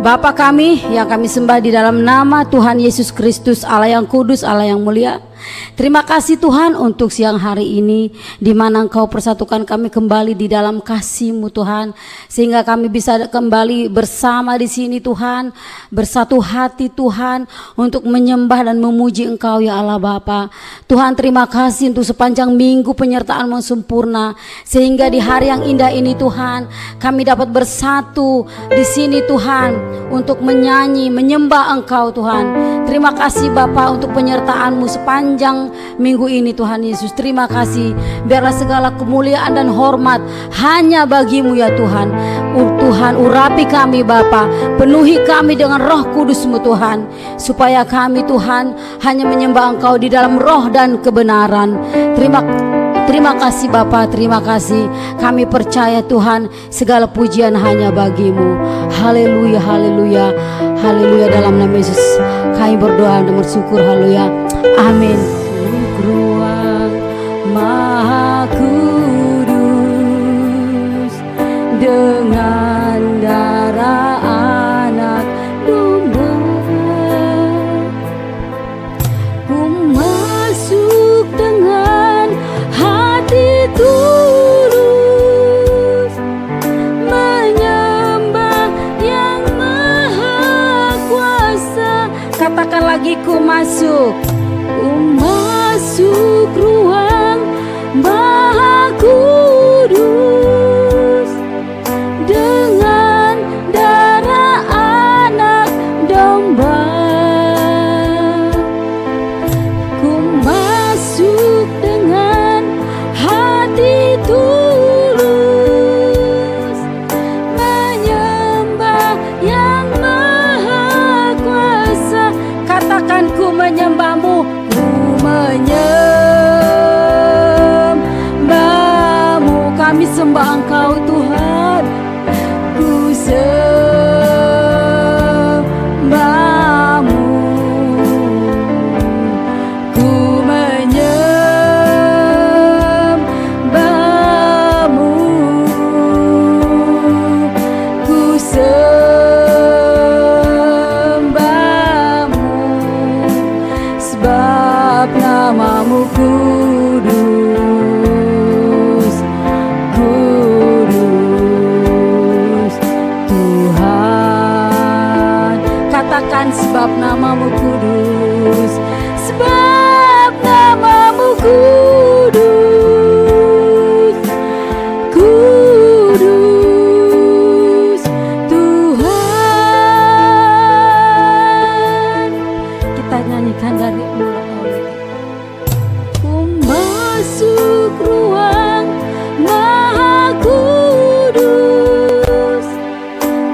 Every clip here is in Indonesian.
Bapa kami yang kami sembah di dalam nama Tuhan Yesus Kristus, Allah yang kudus, Allah yang mulia. Terima kasih Tuhan untuk siang hari ini, di mana Engkau persatukan kami kembali di dalam kasih-Mu Tuhan, sehingga kami bisa kembali bersama di sini Tuhan, bersatu hati Tuhan, untuk menyembah dan memuji Engkau ya Allah Bapa. Tuhan, terima kasih untuk sepanjang minggu penyertaan-Mu sempurna, sehingga di hari yang indah ini Tuhan, kami dapat bersatu di sini Tuhan, untuk menyanyi, menyembah Engkau Tuhan. Terima kasih Bapa untuk penyertaan-Mu sepanjang minggu ini Tuhan Yesus. Terima kasih, biarlah segala kemuliaan dan hormat hanya bagi-Mu ya Tuhan. Tuhan, urapi kami Bapa, penuhi kami dengan Roh Kudus-Mu Tuhan, supaya kami Tuhan hanya menyembah Engkau di dalam roh dan kebenaran. Terima kasih Bapa, terima kasih. Kami percaya Tuhan, segala pujian hanya bagi-Mu. Haleluya, haleluya, haleluya. Dalam nama Yesus kami berdoa dan bersyukur. Haleluya, amin. Ruang Maha Kudus dengan darah anak domba, ku masuk dengan hati tulus, menyembah yang maha kuasa. Katakan lagi, ku masuk ruang Maha Kudus dengan darah anak domba, ku masuk dengan hati tulus, menyembah yang maha kuasa. Katakan, ku menyembah-Mu, menyembah-Mu. Kami sembah Engkau Tuhan, ku sembah-Mu, ku menyembah-Mu, ku sembah-Mu, sebab nama-Mu kudus, kudus Tuhan. Katakan, sebab nama-Mu kudus, sebab nama-Mu kudus, kudus Tuhan. Kita nyanyikan dari mulai. Masuk ruang Maha Kudus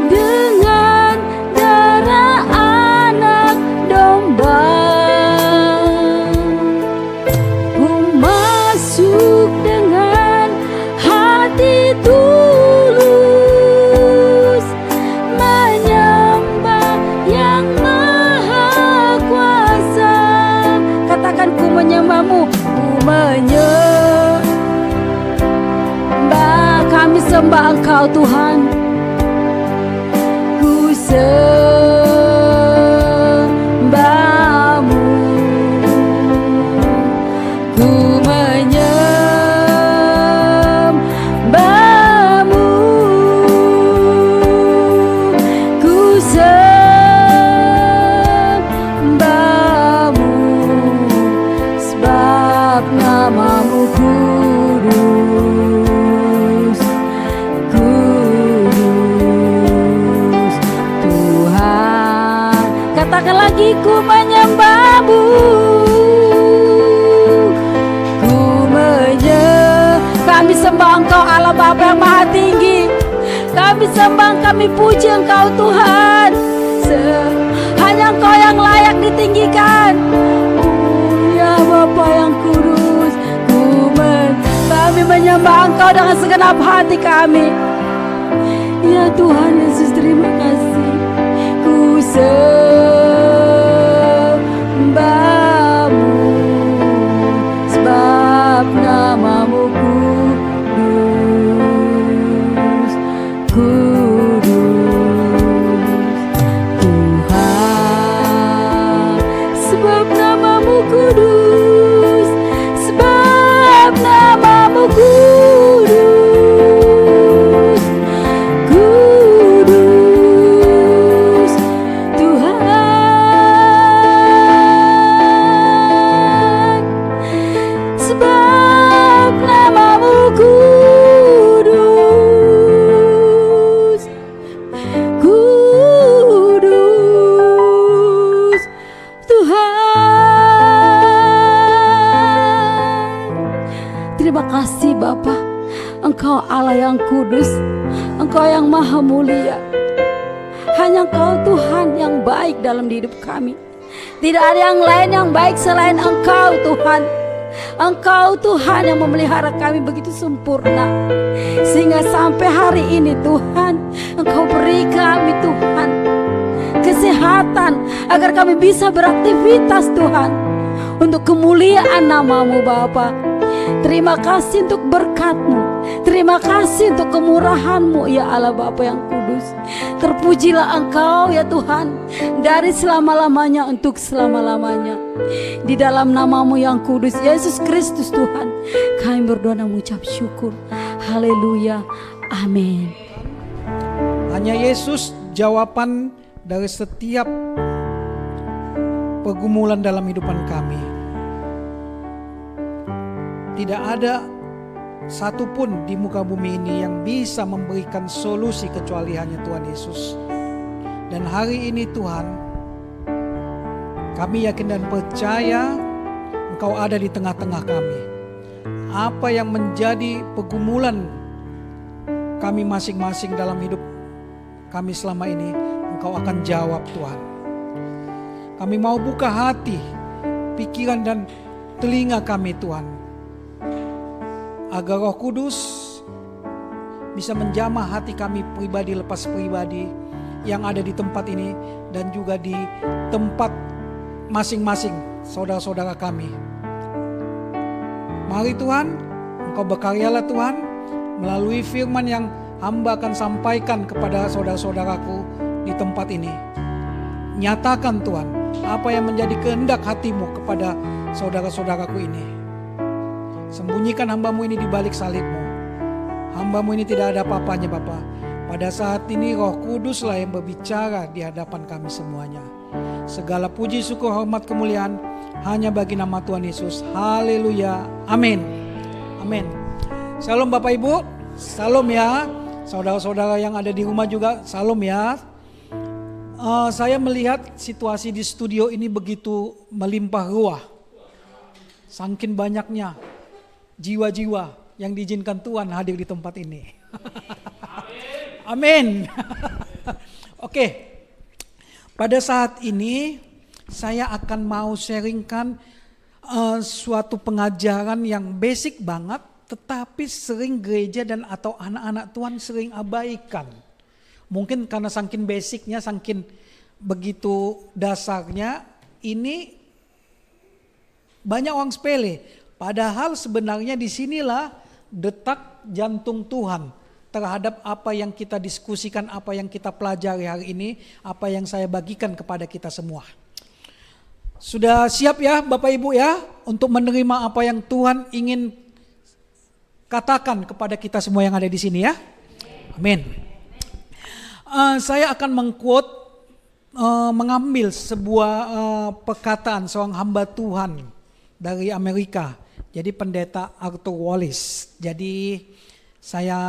dengan darah anak domba, ku masuk dengan hati tulus, menyembah yang maha kuasa. Katakan, ku menyembah-Mu, menyembah. Kami sembah Engkau Tuhan, ku sembah-Mu, ku menyembah-Mu, ku sembah-Mu, sebab nama-Mu kudus, kudus Tuhan. Katakan lagi, ku menyembah-Mu, ku kami sembah Engkau Allah Bapa yang maha tinggi. Kami sembah, kami puji Engkau Tuhan. Hanya Engkau yang layak ditinggikan. Ya Bapa yang kudus, kami menyembah Engkau dengan segenap hati kami. Ya Tuhan Yesus, terima kasih. Ku sembah-Mu, sebab nama-Mu kudus, kudus Engkau Allah yang kudus, Engkau yang maha mulia. Hanya Engkau Tuhan yang baik dalam hidup kami. Tidak ada yang lain yang baik selain Engkau Tuhan. Engkau Tuhan yang memelihara kami begitu sempurna, sehingga sampai hari ini Tuhan, Engkau beri kami Tuhan kesehatan agar kami bisa beraktivitas Tuhan, untuk kemuliaan nama-Mu Bapa. Terima kasih untuk berkat-Mu, terima kasih untuk kemurahan-Mu ya Allah Bapa yang kudus. Terpujilah Engkau ya Tuhan, dari selama-lamanya untuk selama-lamanya. Di dalam nama-Mu yang kudus Yesus Kristus Tuhan, kami berdoa dan mengucap syukur. Haleluya, amin. Hanya Yesus jawaban dari setiap pergumulan dalam hidupan kami. Tidak ada satupun di muka bumi ini yang bisa memberikan solusi kecuali hanya Tuhan Yesus. Dan hari ini Tuhan, kami yakin dan percaya Engkau ada di tengah-tengah kami. Apa yang menjadi pergumulan kami masing-masing dalam hidup kami selama ini, Engkau akan jawab Tuhan. Kami mau buka hati, pikiran dan telinga kami Tuhan, agar Roh Kudus bisa menjamah hati kami pribadi lepas pribadi yang ada di tempat ini dan juga di tempat masing-masing saudara-saudara kami. Mari Tuhan, Engkau berkaryalah Tuhan melalui firman yang hamba akan sampaikan kepada saudara-saudaraku di tempat ini. Nyatakan Tuhan apa yang menjadi kehendak hati-Mu kepada saudara-saudaraku ini. Sembunyikan hamba-Mu ini di balik salib-Mu. Hamba-Mu ini tidak ada apa-apanya Bapa. Pada saat ini Roh Kuduslah yang berbicara di hadapan kami semuanya. Segala puji, syukur, hormat, kemuliaan hanya bagi nama Tuhan Yesus. Haleluya. Amin. Amin. Salam Bapak Ibu. Salam ya. Saudara-saudara yang ada di rumah juga. Salam ya. Saya melihat situasi di studio ini begitu melimpah ruah. Saking banyaknya jiwa-jiwa yang diizinkan Tuhan hadir di tempat ini. Amin. Oke. Pada saat ini saya akan mau sharingkan suatu pengajaran yang basic banget, tetapi sering gereja dan atau anak-anak Tuhan sering abaikan. Mungkin karena saking basicnya, saking begitu dasarnya, ini banyak orang sepele. Padahal sebenarnya disinilah detak jantung Tuhan terhadap apa yang kita diskusikan, apa yang kita pelajari hari ini, apa yang saya bagikan kepada kita semua. Sudah siap ya Bapak Ibu ya untuk menerima apa yang Tuhan ingin katakan kepada kita semua yang ada di sini ya. Amin. Saya akan mengambil sebuah perkataan seorang hamba Tuhan dari Amerika. Jadi pendeta Arthur Wallis. Jadi saya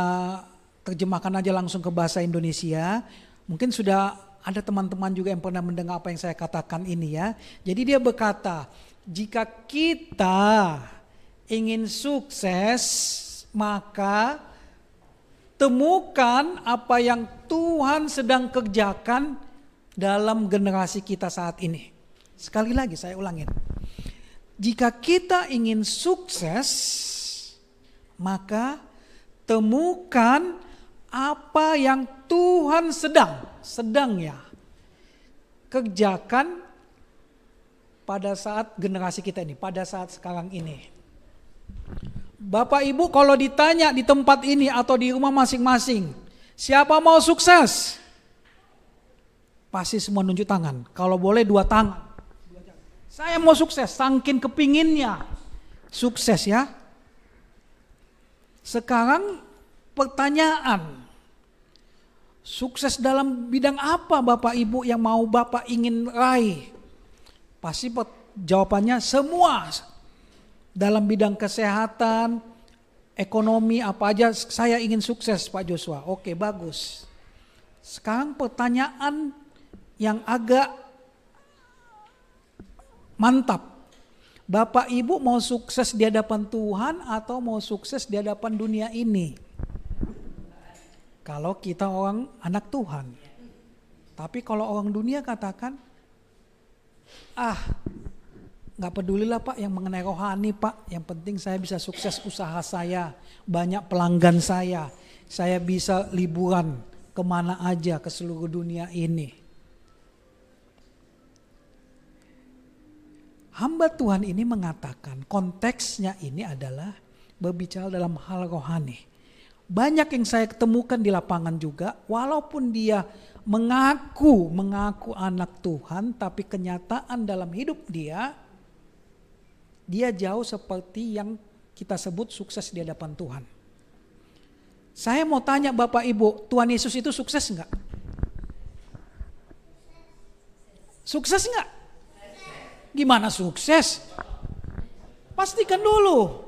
terjemahkan aja langsung ke bahasa Indonesia. Mungkin sudah ada teman-teman juga yang pernah mendengar apa yang saya katakan ini ya. Jadi dia berkata, jika kita ingin sukses, maka temukan apa yang Tuhan sedang kerjakan dalam generasi kita saat ini. Sekali lagi saya ulangin. Jika kita ingin sukses, maka temukan apa yang Tuhan sedang ya kerjakan pada saat generasi kita ini, pada saat sekarang ini. Bapak Ibu kalau ditanya di tempat ini atau di rumah masing-masing, siapa mau sukses? Pasti semua nunjuk tangan. Kalau boleh 2 tangan. Saya mau sukses, saking kepinginnya sukses ya. Sekarang pertanyaan, sukses dalam bidang apa Bapak Ibu yang mau Bapak ingin raih? Pasti jawabannya semua. Dalam bidang kesehatan, ekonomi, apa aja saya ingin sukses Pak Joshua. Oke, bagus. Sekarang pertanyaan yang agak mantap. Bapak Ibu mau sukses di hadapan Tuhan atau mau sukses di hadapan dunia ini? Kalau kita orang anak Tuhan. Tapi kalau orang dunia katakan, gak pedulilah Pak yang mengenai rohani Pak. Yang penting saya bisa sukses usaha saya, banyak pelanggan saya bisa liburan kemana aja ke seluruh dunia ini. Hamba Tuhan ini mengatakan konteksnya ini adalah berbicara dalam hal rohani. Banyak yang saya ketemukan di lapangan juga, walaupun dia mengaku anak Tuhan, tapi kenyataan dalam hidup dia jauh seperti yang kita sebut sukses di hadapan Tuhan. Saya mau tanya Bapak Ibu, Tuhan Yesus itu sukses enggak? Sukses enggak? Gimana sukses? Pastikan dulu.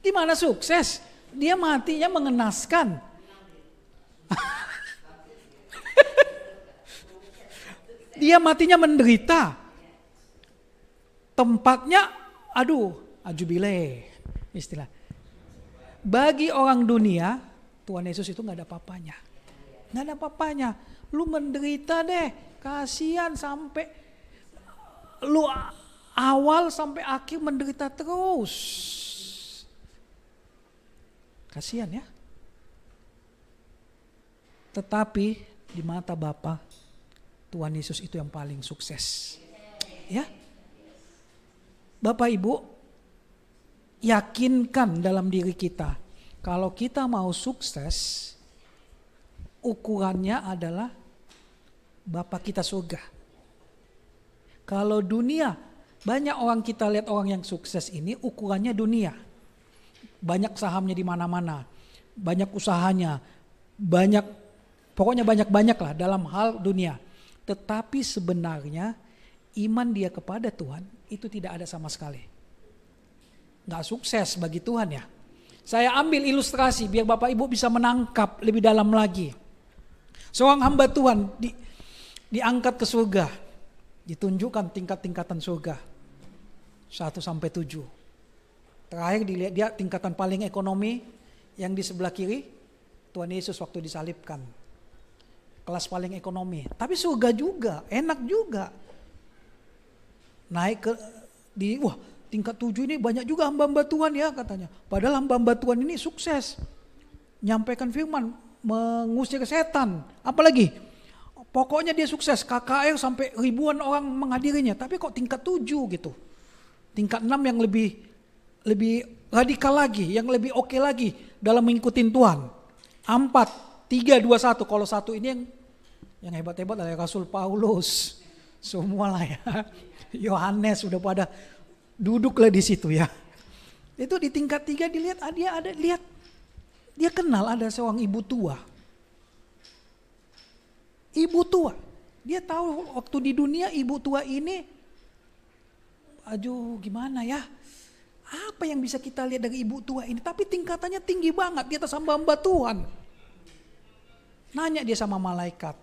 Gimana sukses? Dia matinya mengenaskan. Dia matinya menderita. Tempatnya, ajubile istilah. Bagi orang dunia, Tuhan Yesus itu gak ada apa-apanya. Gak ada apa-apanya. Lu menderita deh, kasihan sampai lu awal sampai akhir menderita terus. Kasihan ya. Tetapi di mata Bapa, Tuhan Yesus itu yang paling sukses. Ya. Bapak Ibu, yakinkan dalam diri kita, kalau kita mau sukses, ukurannya adalah Bapa kita surga. Kalau dunia, banyak orang kita lihat orang yang sukses ini ukurannya dunia. Banyak sahamnya di mana-mana, banyak usahanya, pokoknya banyak lah dalam hal dunia. Tetapi sebenarnya iman dia kepada Tuhan itu tidak ada sama sekali. Gak sukses bagi Tuhan ya. Saya ambil ilustrasi biar Bapak Ibu bisa menangkap lebih dalam lagi. Seorang hamba Tuhan diangkat ke surga, ditunjukkan tingkat-tingkatan surga 1-7. Terakhir dilihat dia tingkatan paling ekonomi yang di sebelah kiri, Tuhan Yesus waktu disalibkan. Kelas paling ekonomi. Tapi surga juga, enak juga. Naik ke tingkat 7 ini banyak juga hamba-hamba Tuhan ya katanya. Padahal hamba-hamba Tuhan ini sukses. Nyampaikan firman, mengusir setan. Apalagi? Pokoknya dia sukses, KKR sampai ribuan orang menghadirinya. Tapi kok tingkat 7 gitu. Tingkat 6 yang lebih radikal lagi, yang lebih oke lagi dalam mengikuti Tuhan. 4, 3, 2, 1. Kalau 1 ini yang hebat-hebat adalah Rasul Paulus. Semua lah ya. Yohanes sudah pada duduklah di situ ya. Itu di tingkat 3 dilihat dia kenal ada seorang ibu tua. Ibu tua. Dia tahu waktu di dunia ibu tua ini gimana ya? Apa yang bisa kita lihat dari ibu tua ini? Tapi tingkatannya tinggi banget di atas hamba-hamba Tuhan. Nanya dia sama malaikat.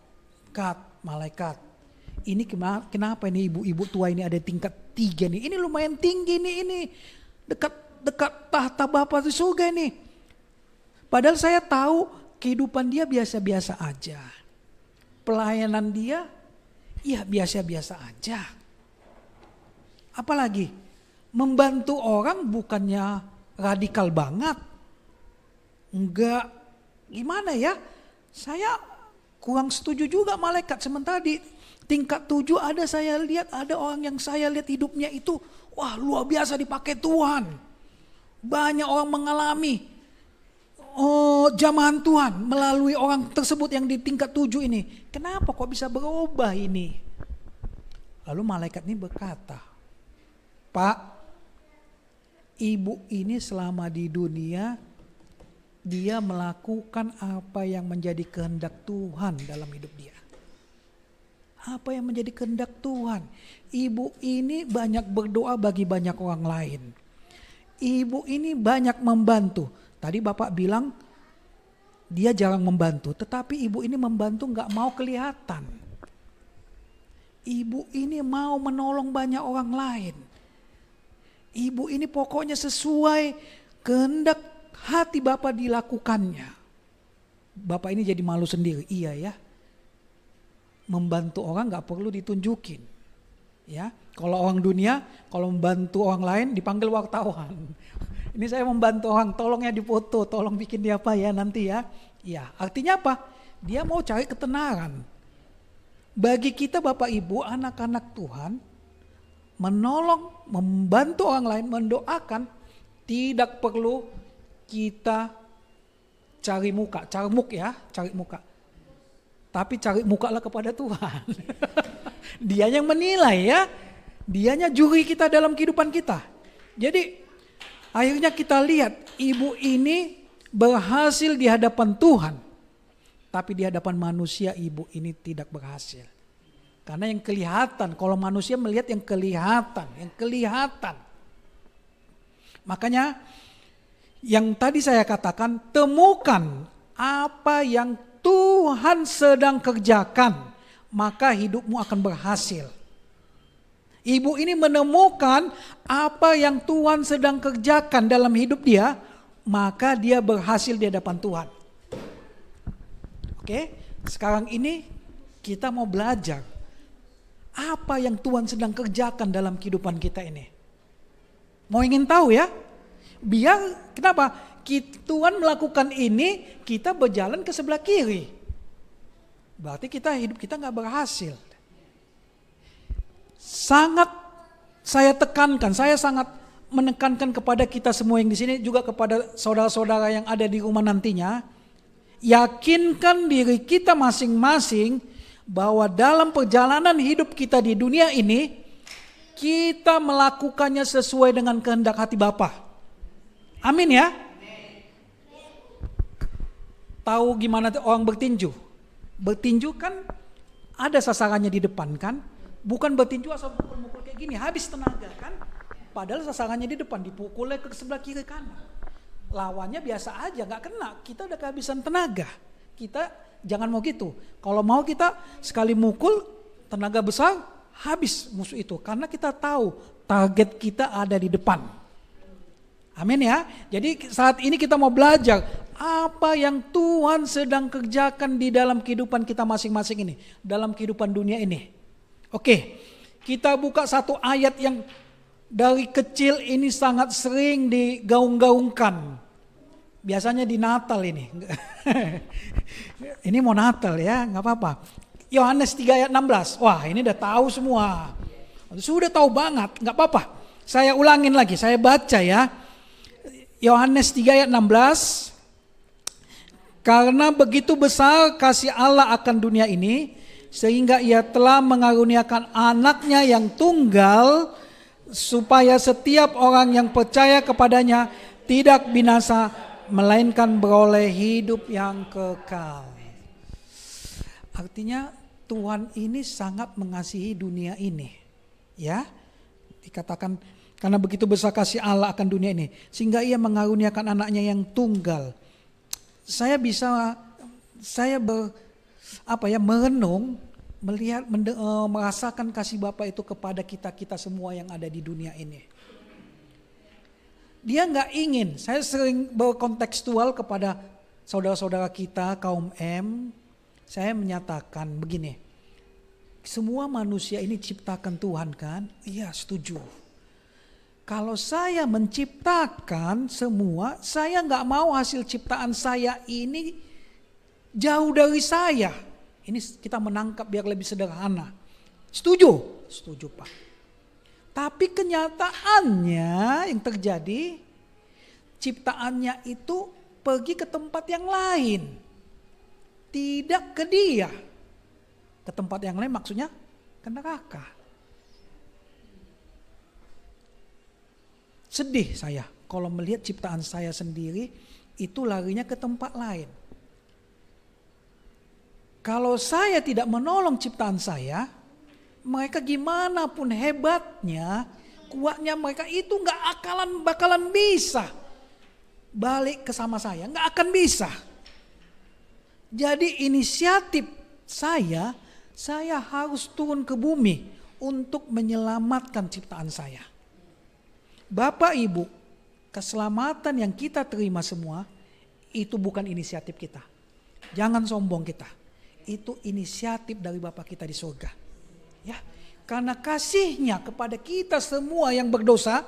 Malaikat. Ini kenapa ini ibu-ibu tua ini ada tingkat 3 nih? Ini lumayan tinggi nih ini. Dekat tahta Bapa di surga nih. Padahal saya tahu kehidupan dia biasa-biasa aja. Pelayanan dia ya biasa-biasa aja. Apalagi membantu orang bukannya radikal banget. Enggak, gimana ya? Saya kurang setuju juga malaikat. Sementara di tingkat 7 saya lihat ada orang yang saya lihat hidupnya itu luar biasa dipakai Tuhan. Banyak orang mengalami jamahan Tuhan melalui orang tersebut yang di tingkat 7 ini. Kenapa kok bisa berubah ini? Lalu malaikat ini berkata, Pak, ibu ini selama di dunia dia melakukan apa yang menjadi kehendak Tuhan dalam hidup dia. Apa yang menjadi kehendak Tuhan? Ibu ini banyak berdoa bagi banyak orang lain. Ibu ini banyak membantu. Tadi Bapak bilang dia jarang membantu, tetapi ibu ini membantu gak mau kelihatan. Ibu ini mau menolong banyak orang lain. Ibu ini pokoknya sesuai kehendak hati Bapa dilakukannya. Bapak ini jadi malu sendiri. Iya ya, membantu orang gak perlu ditunjukin. Ya, kalau orang dunia, kalau membantu orang lain dipanggil wartawan. Ini saya membantu orang, tolong ya dipoto, tolong bikin dia apa ya nanti ya. Ya, artinya apa? Dia mau cari ketenaran. Bagi kita Bapak Ibu, anak-anak Tuhan, menolong, membantu orang lain, mendoakan, tidak perlu kita cari muka, carmuk ya, cari muka. Tapi cari muka lah kepada Tuhan. Dia yang menilai ya. Dianya juri kita dalam kehidupan kita. Jadi akhirnya kita lihat ibu ini berhasil di hadapan Tuhan. Tapi di hadapan manusia ibu ini tidak berhasil. Karena yang kelihatan, kalau manusia melihat yang kelihatan. Makanya yang tadi saya katakan, temukan apa yang Tuhan sedang kerjakan, maka hidupmu akan berhasil. Ibu ini menemukan apa yang Tuhan sedang kerjakan dalam hidup dia, maka dia berhasil di hadapan Tuhan. Oke, sekarang ini kita mau belajar apa yang Tuhan sedang kerjakan dalam kehidupan kita ini. Mau ingin tahu ya? Biar kenapa? Tuhan melakukan ini, kita berjalan ke sebelah kiri. Berarti hidup kita gak berhasil. Sangat saya tekankan, saya sangat menekankan kepada kita semua yang di sini, juga kepada saudara-saudara yang ada di rumah nantinya. Yakinkan diri kita masing-masing bahwa dalam perjalanan hidup kita di dunia ini, kita melakukannya sesuai dengan kehendak hati Bapa. Amin ya. Tahu gimana orang bertinju? Bertinju kan ada sasarannya di depan kan? Bukan bertinju asal pukul-pukul kayak gini, habis tenaga kan? Padahal sasarannya di depan, dipukulnya ke sebelah kiri kanan. Lawannya biasa aja, gak kena. Kita udah kehabisan tenaga. Kita jangan mau gitu. Kalau mau kita sekali mukul, tenaga besar, habis musuh itu. Karena kita tahu target kita ada di depan. Amin ya. Jadi saat ini kita mau belajar apa yang Tuhan sedang kerjakan di dalam kehidupan kita masing-masing ini. Dalam kehidupan dunia ini. Oke, kita buka satu ayat yang dari kecil ini sangat sering digaung-gaungkan. Biasanya di Natal ini. Ini mau Natal ya, gak apa-apa. Yohanes 3 ayat 16. Wah, ini udah tahu semua. Sudah tahu banget, gak apa-apa. Saya ulangin lagi, saya baca ya. Yohanes 3 ayat 16. Karena begitu besar kasih Allah akan dunia ini, sehingga ia telah mengaruniakan anaknya yang tunggal, supaya setiap orang yang percaya kepadanya tidak binasa, melainkan beroleh hidup yang kekal. Artinya Tuhan ini sangat mengasihi dunia ini. Ya, dikatakan karena begitu besar kasih Allah akan dunia ini, sehingga ia mengaruniakan anaknya yang tunggal. Saya merenung, melihat, merasakan kasih Bapa itu kepada kita semua yang ada di dunia ini. Dia gak ingin, saya sering berkontekstual kepada saudara-saudara kita kaum M. Saya menyatakan begini, semua manusia ini ciptakan Tuhan kan? Iya, setuju. Kalau saya menciptakan semua, saya gak mau hasil ciptaan saya ini jauh dari saya. Ini kita menangkap biar lebih sederhana. Setuju? Setuju Pak. Tapi kenyataannya yang terjadi, ciptaannya itu pergi ke tempat yang lain. Tidak ke dia. Ke tempat yang lain maksudnya ke neraka. Sedih saya kalau melihat ciptaan saya sendiri itu larinya ke tempat lain. Kalau saya tidak menolong ciptaan saya, mereka gimana pun hebatnya, kuatnya mereka itu gak bakalan bisa balik ke sama saya, gak akan bisa. Jadi inisiatif saya harus turun ke bumi untuk menyelamatkan ciptaan saya. Bapak Ibu, keselamatan yang kita terima semua itu bukan inisiatif kita. Jangan sombong kita. Itu inisiatif dari Bapa kita di surga. Ya, karena kasihnya kepada kita semua yang berdosa,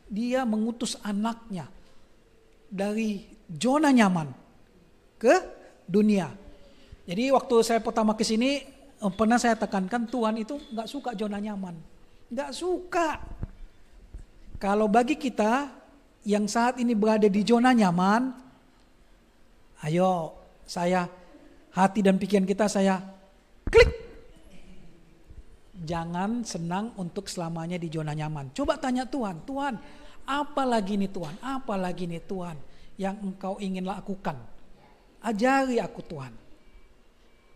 dia mengutus anaknya dari zona nyaman ke dunia. Jadi waktu saya pertama ke sini, pernah saya tekankan Tuhan itu gak suka zona nyaman. Gak suka. Kalau bagi kita yang saat ini berada di zona nyaman, ayo hati dan pikiran kita saya klik. Jangan senang untuk selamanya di zona nyaman. Coba tanya Tuhan, Tuhan apa lagi nih Tuhan? Apa lagi nih Tuhan yang engkau ingin lakukan? Ajari aku Tuhan.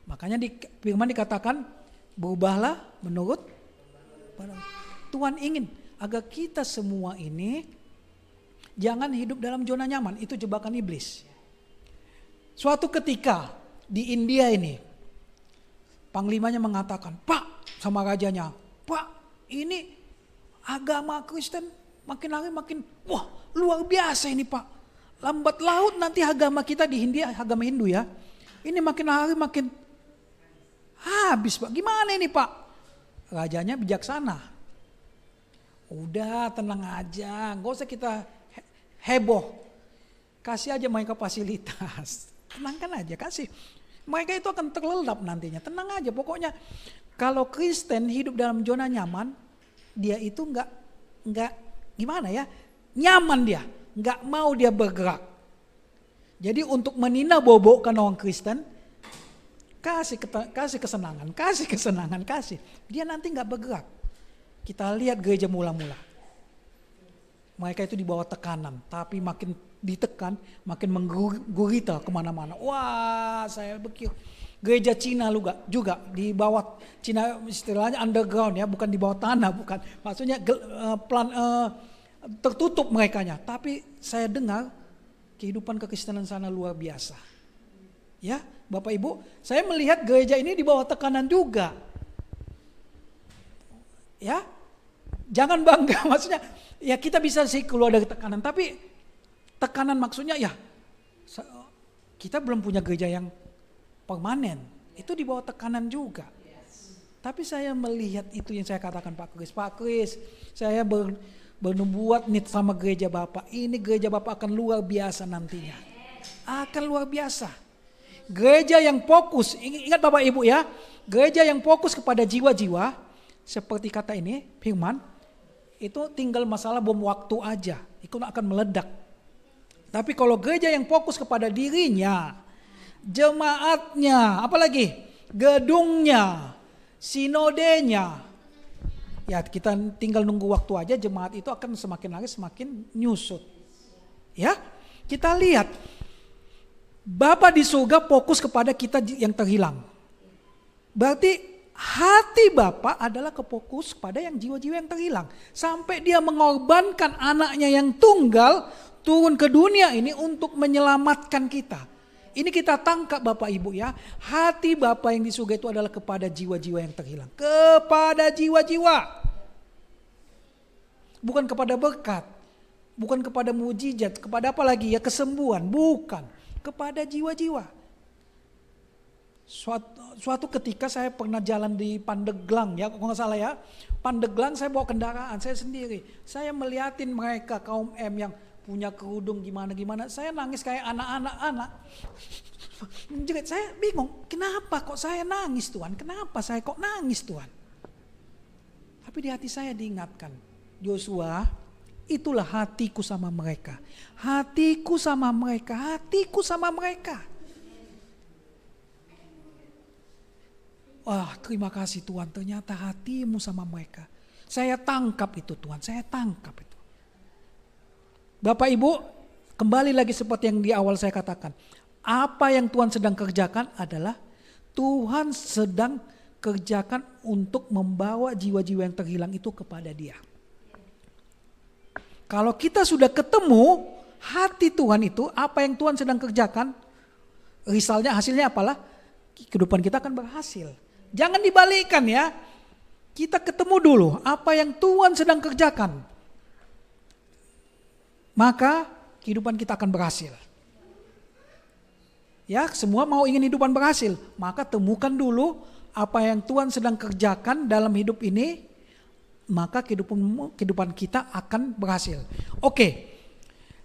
Makanya di firman dikatakan berubahlah menurut Tuhan ingin agar kita semua ini jangan hidup dalam zona nyaman. Itu jebakan iblis. Suatu ketika di India ini panglimanya mengatakan, Pak, sama rajanya, Pak, ini agama Kristen makin hari makin wah luar biasa ini Pak. Lambat laut nanti agama kita di India, agama Hindu ya, ini makin hari makin habis Pak. Gimana ini Pak? Rajanya bijaksana. Udah tenang aja, gak usah kita heboh. Kasih aja mereka fasilitas. Tenangkan aja, kasih. Mereka itu akan terlelap nantinya. Tenang aja, pokoknya kalau Kristen hidup dalam zona nyaman, dia itu nggak gimana ya, nyaman dia, nggak mau dia bergerak. Jadi untuk menina-bobokkan orang Kristen, kasih kesenangan, dia nanti nggak bergerak. Kita lihat gereja mula-mula, mereka itu di bawah tekanan, tapi makin ditekan, makin menggurita kemana-mana. Wah, saya pikir gereja Cina juga di bawah Cina, istilahnya underground ya, bukan di bawah tanah, bukan. Maksudnya tertutup merekanya. Tapi saya dengar kehidupan kekristenan sana luar biasa. Ya, Bapak Ibu, saya melihat gereja ini di bawah tekanan juga. Ya, jangan bangga, maksudnya ya kita bisa sih keluar dari tekanan, tapi tekanan maksudnya ya kita belum punya gereja yang permanen, itu di bawah tekanan juga. Tapi saya melihat itu yang saya katakan Pak Kris, saya bernubuat nih sama gereja Bapak, ini gereja Bapak akan luar biasa nantinya, akan luar biasa. Gereja yang fokus, ingat Bapak Ibu ya, gereja yang fokus kepada jiwa-jiwa, seperti kata ini firman, itu tinggal masalah bom waktu aja, itu akan meledak. Tapi kalau gereja yang fokus kepada dirinya, jemaatnya, apalagi gedungnya, sinodenya, ya kita tinggal nunggu waktu aja, jemaat itu akan semakin hari semakin nyusut. Ya, kita lihat Bapa di surga fokus kepada kita yang terhilang. Berarti hati Bapa adalah kefokus pada yang jiwa-jiwa yang terhilang. Sampai dia mengorbankan anaknya yang tunggal turun ke dunia ini untuk menyelamatkan kita. Ini kita tangkap Bapak Ibu ya. Hati Bapa yang di surga itu adalah kepada jiwa-jiwa yang terhilang. Kepada jiwa-jiwa. Bukan kepada berkat. Bukan kepada mujizat. Kepada apa lagi ya, kesembuhan. Bukan. Kepada jiwa-jiwa. Suatu ketika saya pernah jalan di Pandeglang ya, kalau nggak salah ya, Pandeglang saya bawa kendaraan saya sendiri. Saya melihatin mereka kaum M yang punya kerudung gimana, saya nangis kayak anak-anak. Jadi saya bingung, kenapa kok saya nangis Tuhan? Kenapa saya kok nangis Tuhan? Tapi di hati saya diingatkan, Joshua, itulah hatiku sama mereka. Hatiku sama mereka, hatiku sama mereka. Wah, terima kasih Tuhan, ternyata hatimu sama mereka. Saya tangkap itu Tuhan, saya tangkap itu. Bapak Ibu, kembali lagi seperti yang di awal saya katakan. Apa yang Tuhan sedang kerjakan adalah Tuhan sedang kerjakan untuk membawa jiwa-jiwa yang terhilang itu kepada Dia. Kalau kita sudah ketemu hati Tuhan itu, apa yang Tuhan sedang kerjakan, hasilnya apalah? Kehidupan kita akan berhasil. Jangan dibalikkan ya. Kita ketemu dulu apa yang Tuhan sedang kerjakan. Maka kehidupan kita akan berhasil. Ya, semua mau ingin hidupan berhasil. Maka temukan dulu apa yang Tuhan sedang kerjakan dalam hidup ini, maka kehidupan kita akan berhasil. Oke.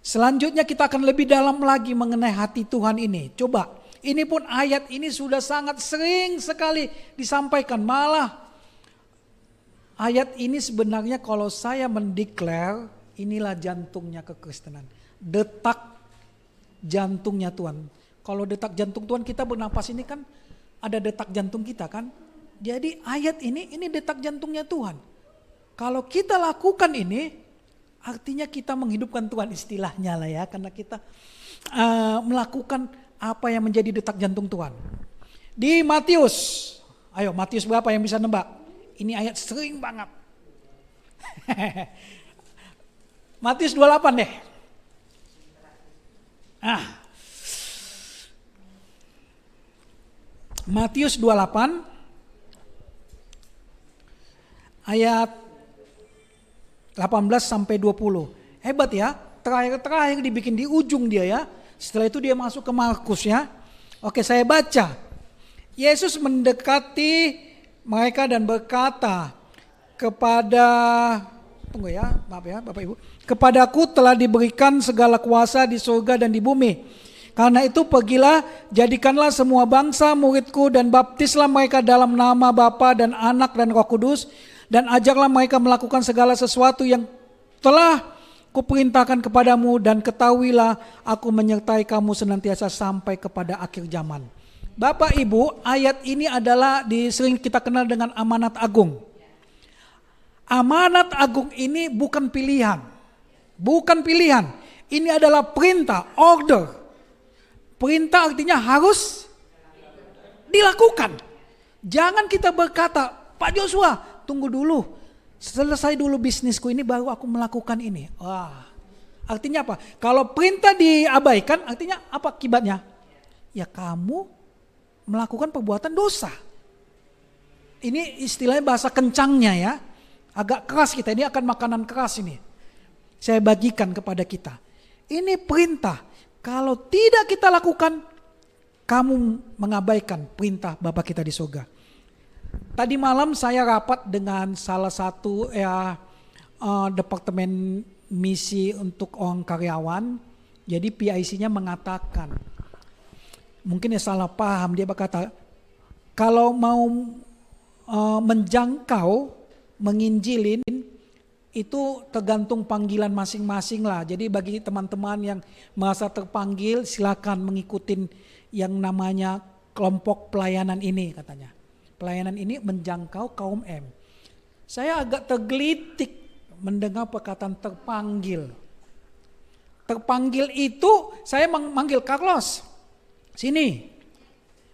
Selanjutnya kita akan lebih dalam lagi mengenai hati Tuhan ini. Coba, ini pun ayat ini sudah sangat sering sekali disampaikan. Malah ayat ini sebenarnya kalau saya mendeklar, inilah jantungnya kekristenan. Detak jantungnya Tuhan. Kalau detak jantung Tuhan, kita bernapas ini kan ada detak jantung kita kan. Jadi ayat ini detak jantungnya Tuhan. Kalau kita lakukan ini, artinya kita menghidupkan Tuhan, istilahnya lah ya. Karena kita melakukan apa yang menjadi detak jantung Tuhan. Di Matius, ayo Matius berapa yang bisa nebak? Ini ayat sering banget. Matius 28 deh. Matius 28 ayat 18 sampai 20. Hebat ya, terakhir dibikin di ujung dia ya. Setelah itu dia masuk ke Markus ya. Oke, saya baca. Yesus mendekati mereka dan berkata kepada, tunggu ya, maaf ya Bapak Ibu. Kepadaku telah diberikan segala kuasa di surga dan di bumi. Karena itu pergilah, jadikanlah semua bangsa muridku dan baptislah mereka dalam nama Bapa dan Anak dan Roh Kudus. Dan ajarlah mereka melakukan segala sesuatu yang telah kuperintahkan kepadamu. Dan ketahuilah aku menyertai kamu senantiasa sampai kepada akhir zaman. Bapak Ibu, ayat ini adalah sering kita kenal dengan amanat agung. Amanat agung ini bukan pilihan. Bukan pilihan. Ini adalah perintah, order. Perintah artinya harus dilakukan. Jangan kita berkata, Pak Joshua, tunggu dulu. Selesai dulu bisnisku ini baru aku melakukan ini. Wah, artinya apa? Kalau perintah diabaikan, artinya apa akibatnya? Ya kamu melakukan perbuatan dosa. Ini istilahnya bahasa kencangnya ya. Agak keras kita, ini akan makanan keras ini. Saya bagikan kepada kita. Ini perintah. Kalau tidak kita lakukan, kamu mengabaikan perintah Bapa kita di surga. Tadi malam saya rapat dengan salah satu departemen misi untuk orang karyawan. Jadi PIC-nya mengatakan, mungkin salah paham, dia berkata, kalau mau menjangkau, menginjilin, itu tergantung panggilan masing-masing lah. Jadi bagi teman-teman yang merasa terpanggil, silakan mengikuti yang namanya kelompok pelayanan ini katanya. Pelayanan ini menjangkau kaum M. Saya agak tergelitik mendengar perkataan terpanggil. Terpanggil itu saya manggil Carlos, sini.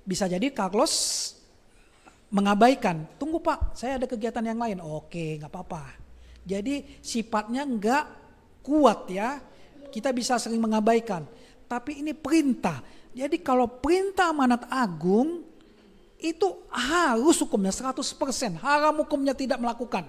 Bisa jadi Carlos mengabaikan. Tunggu Pak, saya ada kegiatan yang lain. Oke, gak apa-apa. Jadi sifatnya enggak kuat ya. Kita bisa sering mengabaikan. Tapi ini perintah. Jadi kalau perintah amanat agung itu harus hukumnya 100%. Haram hukumnya tidak melakukan.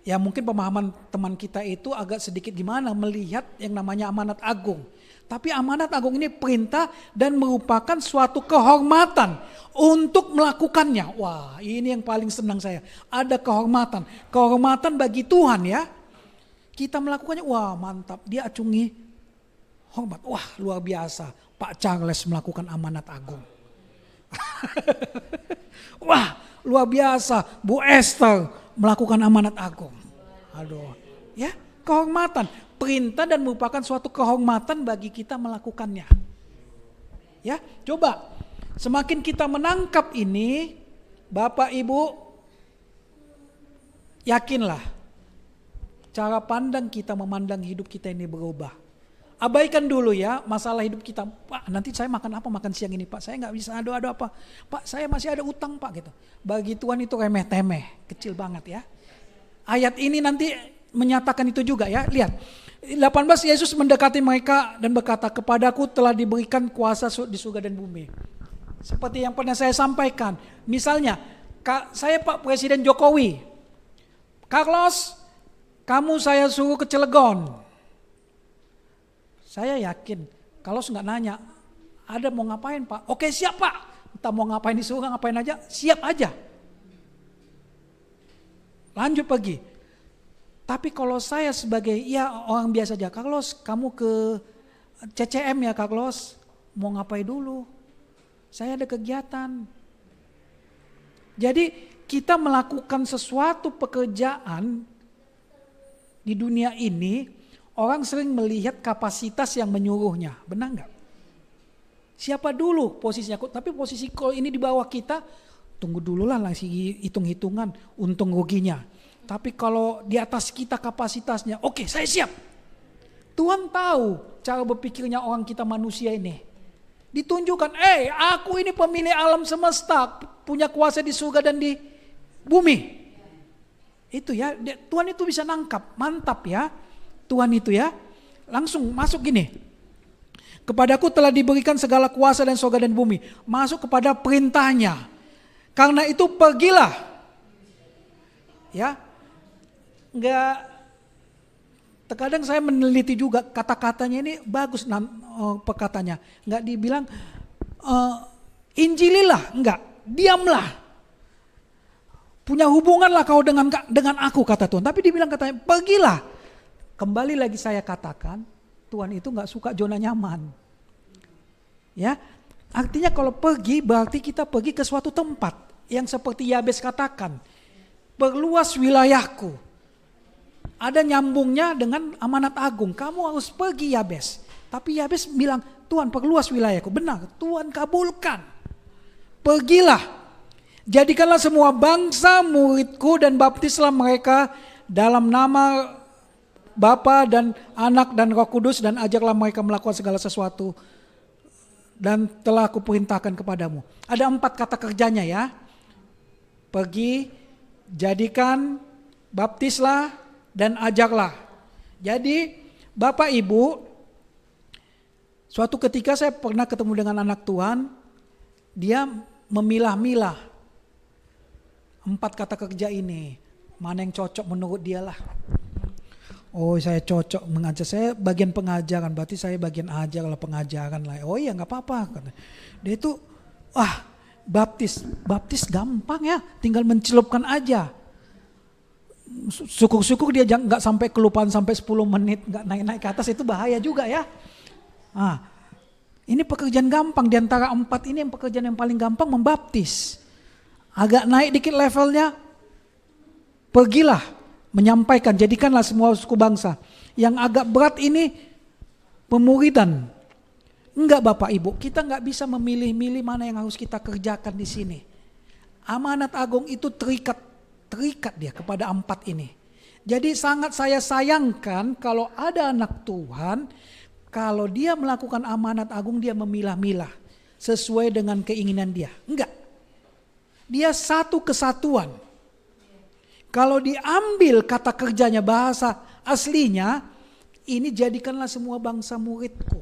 Ya mungkin pemahaman teman kita itu agak sedikit gimana melihat yang namanya amanat agung. Tapi amanat agung ini perintah dan merupakan suatu kehormatan untuk melakukannya. Wah, ini yang paling senang saya. Ada kehormatan. Kehormatan bagi Tuhan ya. Kita melakukannya, wah mantap. Dia acungi hormat. Wah, luar biasa. Pak Charles melakukan amanat agung. Wah, luar biasa. Bu Esther melakukan amanat agung. Aduh, ya, kehormatan. Perintah dan merupakan suatu kehormatan bagi kita melakukannya. Ya, coba semakin kita menangkap ini, Bapak Ibu, yakinlah cara pandang kita memandang hidup kita ini berubah. Abaikan dulu ya masalah hidup kita. Pak, nanti saya makan apa makan siang ini Pak? Saya nggak bisa ada apa. Pak, saya masih ada utang Pak gitu. Bagi Tuhan itu remeh-temeh, kecil banget ya. Ayat ini nanti menyatakan itu juga ya. Lihat. 18 Yesus mendekati mereka dan berkata, kepadaku telah diberikan kuasa di surga dan bumi. Seperti yang pernah saya sampaikan. Misalnya, saya Pak Presiden Jokowi. Carlos, kamu saya suruh ke Cilegon. Saya yakin Carlos nggak nanya, ada mau ngapain Pak? Oke siap Pak. Entah mau ngapain disuruh ngapain aja, siap aja. Lanjut pergi. Tapi kalau saya sebagai orang biasa aja, Carlos kamu ke CCM ya Carlos, mau ngapain dulu? Saya ada kegiatan. Jadi kita melakukan sesuatu pekerjaan di dunia ini, orang sering melihat kapasitas yang menyuruhnya, benar nggak? Siapa dulu posisinya? Tapi posisi kalau ini di bawah kita, tunggu dulu lah langsung hitung-hitungan untung ruginya. Tapi kalau di atas kita kapasitasnya, oke, saya siap. Tuhan tahu cara berpikirnya orang kita manusia ini. Ditunjukkan, aku ini pemilik alam semesta, punya kuasa di surga dan di bumi. Itu ya, Tuhan itu bisa nangkap, mantap ya. Tuhan itu ya, langsung masuk gini. Kepadaku telah diberikan segala kuasa dan surga dan bumi. Masuk kepada perintahnya. Karena itu pergilah. Ya, terkadang saya meneliti juga kata-katanya ini bagus perkataannya. Enggak dibilang injililah, enggak, diamlah. Punya hubunganlah kau dengan aku kata Tuhan. Tapi dibilang katanya pergilah. Kembali lagi saya katakan, Tuhan itu enggak suka zona nyaman. Ya, artinya kalau pergi berarti kita pergi ke suatu tempat yang seperti Yabes katakan, perluas wilayahku. Ada nyambungnya dengan amanat agung. Kamu harus pergi Yabes. Tapi Yabes bilang, Tuhan perluas wilayahku. Benar, Tuhan kabulkan. Pergilah. Jadikanlah semua bangsa muridku dan baptislah mereka dalam nama Bapa dan Anak dan Roh Kudus dan ajarlah mereka melakukan segala sesuatu dan telah aku perintahkan kepadamu. Ada 4 kata kerjanya ya. Pergi, jadikan, baptislah, dan ajarlah. Jadi Bapak Ibu, suatu ketika saya pernah ketemu dengan anak Tuhan, dia memilah-milah 4 kata kerja ini. Mana yang cocok menurut dia lah. Oh saya cocok mengajar, saya bagian pengajaran, berarti saya bagian ajar lah, pengajaran lah. Oh iya gak apa-apa. Dia itu, baptis gampang ya, tinggal mencelupkan aja. Syukur-syukur dia gak sampai kelupaan sampai 10 menit, gak naik-naik ke atas, itu bahaya juga ya. Ini pekerjaan gampang, di antara 4 ini yang pekerjaan yang paling gampang membaptis. Agak naik dikit levelnya, pergilah. Menyampaikan, jadikanlah semua suku bangsa. Yang agak berat ini pemuridan. Enggak Bapak Ibu, kita enggak bisa memilih-milih mana yang harus kita kerjakan di sini. Amanat agung itu terikat dia kepada 4 ini. Jadi sangat saya sayangkan kalau ada anak Tuhan, kalau dia melakukan amanat agung dia memilah-milah sesuai dengan keinginan dia. Enggak. Dia satu kesatuan. Kalau diambil kata kerjanya bahasa aslinya, ini jadikanlah semua bangsa muridku.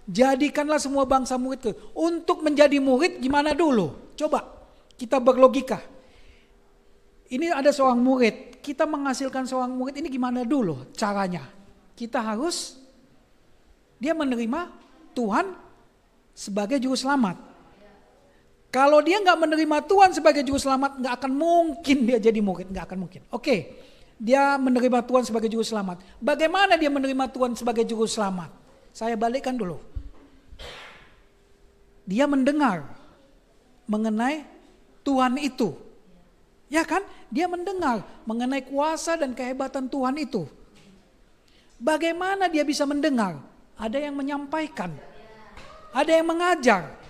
Jadikanlah semua bangsa muridku. Untuk menjadi murid gimana dulu? Coba kita berlogika. Ini ada seorang murid, kita menghasilkan seorang murid ini gimana dulu caranya? Kita harus, dia menerima Tuhan sebagai juru selamat. Kalau dia nggak menerima Tuhan sebagai juru selamat, nggak akan mungkin dia jadi murid, nggak akan mungkin. Oke, dia menerima Tuhan sebagai juru selamat. Bagaimana dia menerima Tuhan sebagai juru selamat? Saya balikkan dulu. Dia mendengar mengenai Tuhan itu, ya kan? Dia mendengar mengenai kuasa dan kehebatan Tuhan itu. Bagaimana dia bisa mendengar? Ada yang menyampaikan, ada yang mengajar.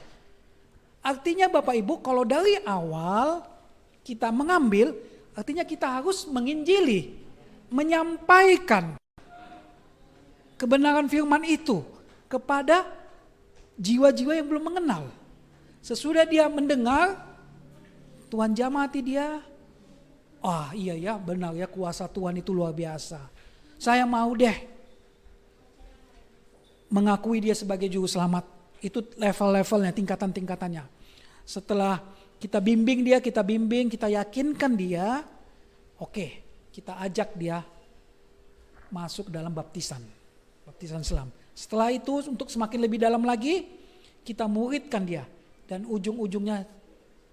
Artinya Bapak Ibu, kalau dari awal kita mengambil, artinya kita harus menginjili, menyampaikan kebenaran firman itu kepada jiwa-jiwa yang belum mengenal. Sesudah dia mendengar, Tuhan jamah hati dia, iya ya benar ya, kuasa Tuhan itu luar biasa. Saya mau deh mengakui dia sebagai juru selamat. Itu level-levelnya, tingkatan-tingkatannya. Setelah kita bimbing dia, kita yakinkan dia, oke, kita ajak dia masuk dalam baptisan selam. Setelah itu untuk semakin lebih dalam lagi, kita muridkan dia. Dan ujung-ujungnya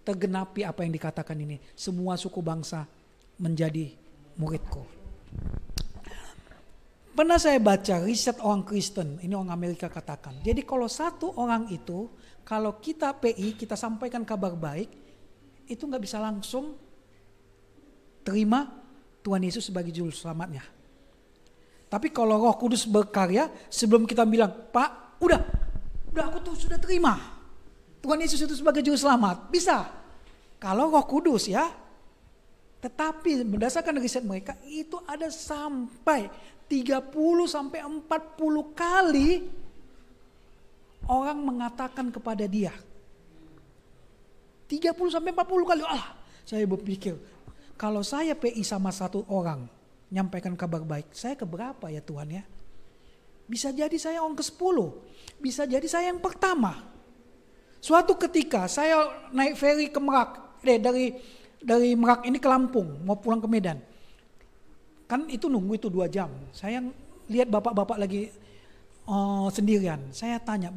tergenapi apa yang dikatakan ini. Semua suku bangsa menjadi muridku. Pernah saya baca riset orang Kristen, ini orang Amerika katakan. Jadi kalau satu orang itu, kalau kita PI, kita sampaikan kabar baik, itu gak bisa langsung terima Tuhan Yesus sebagai juru selamatnya. Tapi kalau Roh Kudus berkarya, sebelum kita bilang, Pak, udah aku tuh sudah terima Tuhan Yesus itu sebagai juru selamat. Bisa. Kalau Roh Kudus ya. Tetapi berdasarkan riset mereka, itu ada sampai 30 sampai 40 kali orang mengatakan kepada dia. 30 sampai 40 kali. Saya berpikir, kalau saya PI sama satu orang nyampaikan kabar baik, saya keberapa ya Tuhan ya? Bisa jadi saya orang ke-10, bisa jadi saya yang pertama. Suatu ketika saya naik ferry ke Merak, dari Merak ini ke Lampung, mau pulang ke Medan. Kan itu nunggu itu 2 jam. Saya lihat bapak-bapak lagi sendirian. Saya tanya,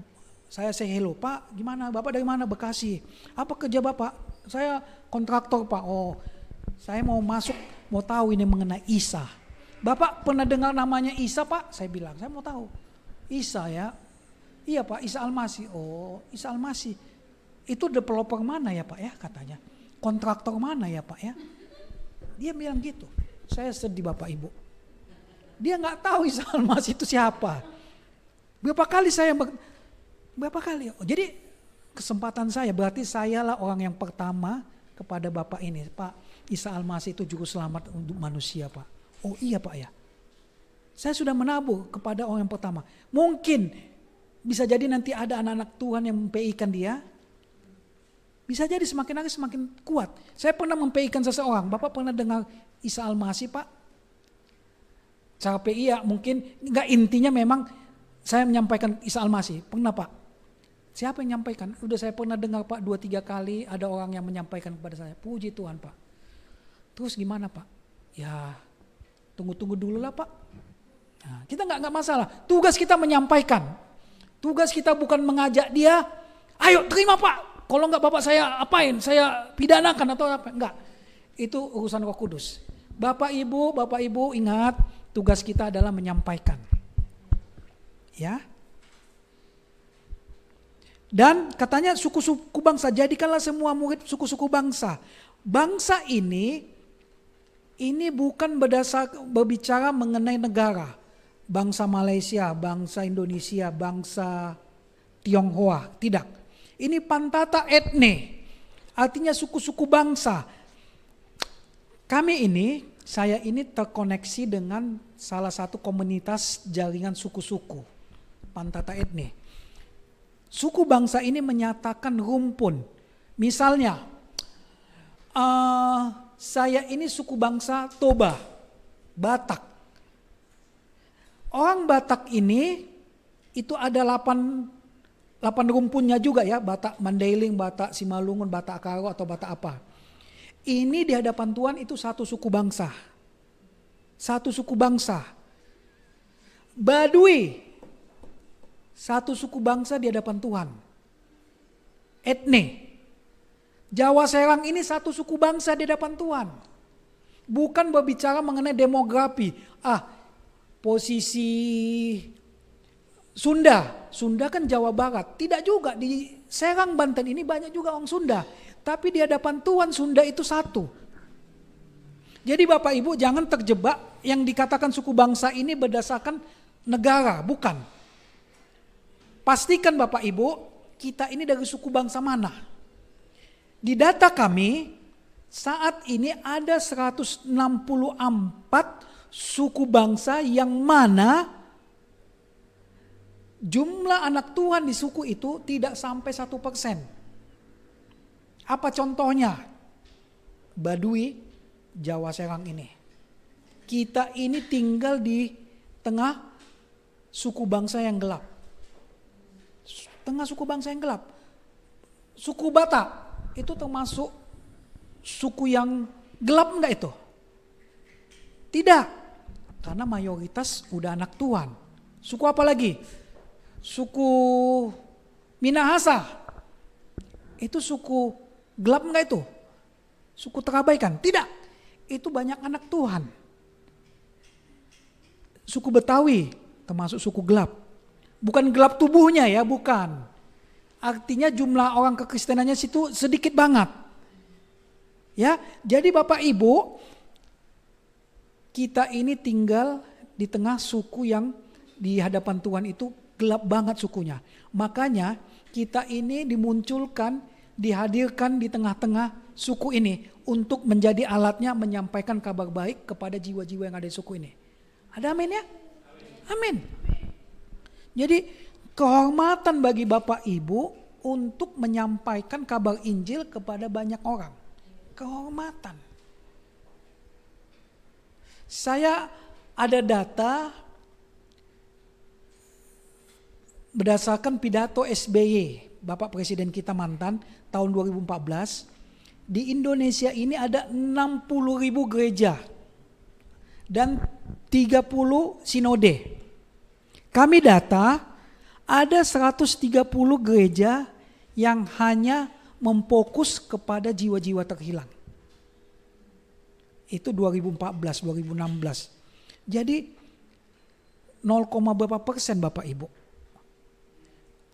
saya say hello, Pak gimana, Bapak dari mana? Bekasi. Apa kerja Bapak? Saya kontraktor Pak. Oh, saya mau masuk, mau tahu ini mengenai Isa. Bapak pernah dengar namanya Isa Pak? Saya bilang, saya mau tahu. Isa ya? Iya Pak, Isa Almasih. Oh, Isa Almasih. Itu developer mana ya Pak ya katanya? Kontraktor mana ya Pak ya? Dia bilang gitu. Saya sedih Bapak Ibu. Dia gak tahu Isa Almasih itu siapa. Berapa kali. Oh, jadi kesempatan saya, berarti sayalah orang yang pertama kepada Bapak ini. Pak, Isa Almasih itu juru selamat untuk manusia Pak. Oh iya Pak ya. Saya sudah menabur kepada orang yang pertama. Mungkin bisa jadi nanti ada anak-anak Tuhan yang memPI-kan dia. Bisa jadi semakin hari semakin kuat. Saya pernah memPI-kan seseorang. Bapak pernah dengar Isa Almasih Pak? Cara PI ya mungkin enggak, intinya memang saya menyampaikan Isa Almasih. Pernah Pak? Siapa yang menyampaikan? Udah saya pernah dengar Pak 2-3 kali ada orang yang menyampaikan kepada saya. Puji Tuhan Pak. Terus gimana Pak? Ya tunggu dulu lah Pak. Nah, kita enggak masalah. Tugas kita menyampaikan. Tugas kita bukan mengajak dia, ayo terima Pak. Kalau enggak Bapak saya apain? Saya pidanakan atau apa? Enggak. Itu urusan Roh Kudus. Bapak Ibu ingat, tugas kita adalah menyampaikan. Ya. Dan katanya suku-suku bangsa, jadikanlah semua murid suku-suku bangsa. Bangsa ini bukan berbicara mengenai negara. Bangsa Malaysia, bangsa Indonesia, bangsa Tionghoa, tidak. Ini pantata etne, artinya suku-suku bangsa. Saya ini terkoneksi dengan salah satu komunitas jaringan suku-suku, pantata etne. Suku bangsa ini menyatakan rumpun. Misalnya, saya ini suku bangsa Toba, Batak. Orang Batak ini itu ada 8 rumpunnya juga ya, Batak Mandailing, Batak Simalungun, Batak Karo atau Batak apa. Ini di hadapan Tuhan itu satu suku bangsa. Satu suku bangsa. Baduy, satu suku bangsa di hadapan Tuhan. Etne. Jawa Serang ini satu suku bangsa di hadapan Tuhan. Bukan berbicara mengenai demografi. Posisi Sunda kan Jawa Barat. Tidak juga, di Serang Banten ini banyak juga orang Sunda. Tapi di hadapan Tuhan Sunda itu satu. Jadi Bapak Ibu jangan terjebak yang dikatakan suku bangsa ini berdasarkan negara, bukan. Pastikan Bapak Ibu kita ini dari suku bangsa mana. Di data kami saat ini ada 164 suku bangsa yang mana jumlah anak Tuhan di suku itu tidak sampai 1%. Apa contohnya? Baduy, Jawa Serang ini. Kita ini tinggal di tengah suku bangsa yang gelap. Tengah suku bangsa yang gelap. Suku Batak itu termasuk suku yang gelap enggak itu? Tidak. Karena mayoritas udah anak Tuhan. Suku apa lagi? suku Minahasa. Itu suku gelap enggak itu? Suku terabaikan? Tidak. Itu banyak anak Tuhan. Suku Betawi termasuk suku gelap. Bukan gelap tubuhnya ya, bukan. Artinya jumlah orang kekristenannya situ sedikit banget. Ya, jadi Bapak Ibu, kita ini tinggal di tengah suku yang di hadapan Tuhan itu gelap banget sukunya. Makanya kita ini dimunculkan, dihadirkan di tengah-tengah suku ini untuk menjadi alatnya menyampaikan kabar baik kepada jiwa-jiwa yang ada di suku ini. Ada amin ya? Amin. Jadi kehormatan bagi Bapak Ibu untuk menyampaikan kabar Injil kepada banyak orang. Kehormatan. Saya ada data berdasarkan pidato SBY, Bapak Presiden kita mantan tahun 2014, di Indonesia ini ada 60.000 gereja dan 30 sinode. Kami data ada 130 gereja yang hanya memfokus kepada jiwa-jiwa terhilang. Itu 2014, 2016. Jadi 0, berapa persen Bapak Ibu.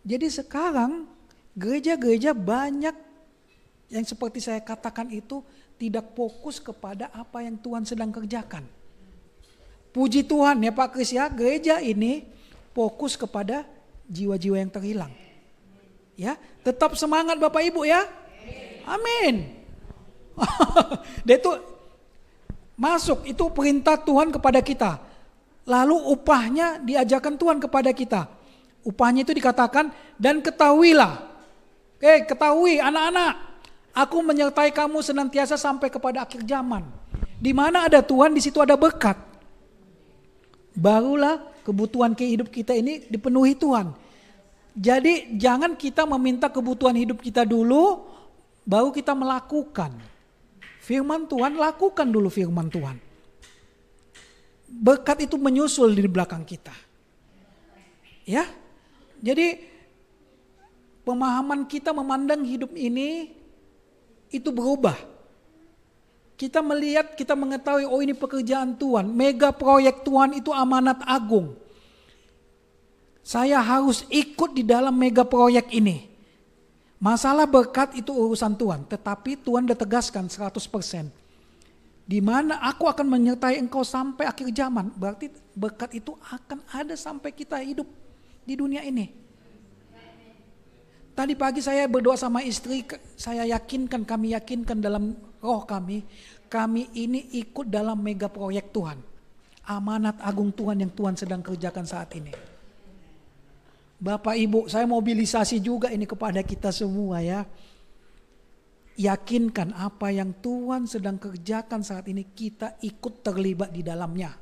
Jadi sekarang gereja-gereja banyak yang seperti saya katakan itu tidak fokus kepada apa yang Tuhan sedang kerjakan. Puji Tuhan ya Pak Kris ya, gereja ini fokus kepada jiwa-jiwa yang terhilang. Ya, tetap semangat Bapak Ibu ya. Amin. Dia itu masuk, itu perintah Tuhan kepada kita. Lalu upahnya diajarkan Tuhan kepada kita. Upahnya itu dikatakan, dan ketahuilah. Ketahui anak-anak, aku menyertai kamu senantiasa sampai kepada akhir zaman. Di mana ada Tuhan, di situ ada berkat. Barulah kebutuhan hidup kita ini dipenuhi Tuhan. Jadi jangan kita meminta kebutuhan hidup kita dulu, baru kita melakukan. Firman Tuhan, lakukan dulu firman Tuhan. Berkat itu menyusul di belakang kita. Ya, jadi pemahaman kita memandang hidup ini itu berubah. Kita melihat, kita mengetahui, oh ini pekerjaan Tuhan, mega proyek Tuhan itu amanat agung. Saya harus ikut di dalam mega proyek ini. Masalah berkat itu urusan Tuhan, tetapi Tuhan sudah tegaskan 100%. Di mana aku akan menyertai engkau sampai akhir zaman, berarti berkat itu akan ada sampai kita hidup di dunia ini. Tadi pagi saya berdoa sama istri, kami yakinkan dalam roh kami ini ikut dalam mega proyek Tuhan. Amanat agung Tuhan yang Tuhan sedang kerjakan saat ini. Bapak Ibu, saya mobilisasi juga ini kepada kita semua ya. Yakinkan apa yang Tuhan sedang kerjakan saat ini, kita ikut terlibat di dalamnya.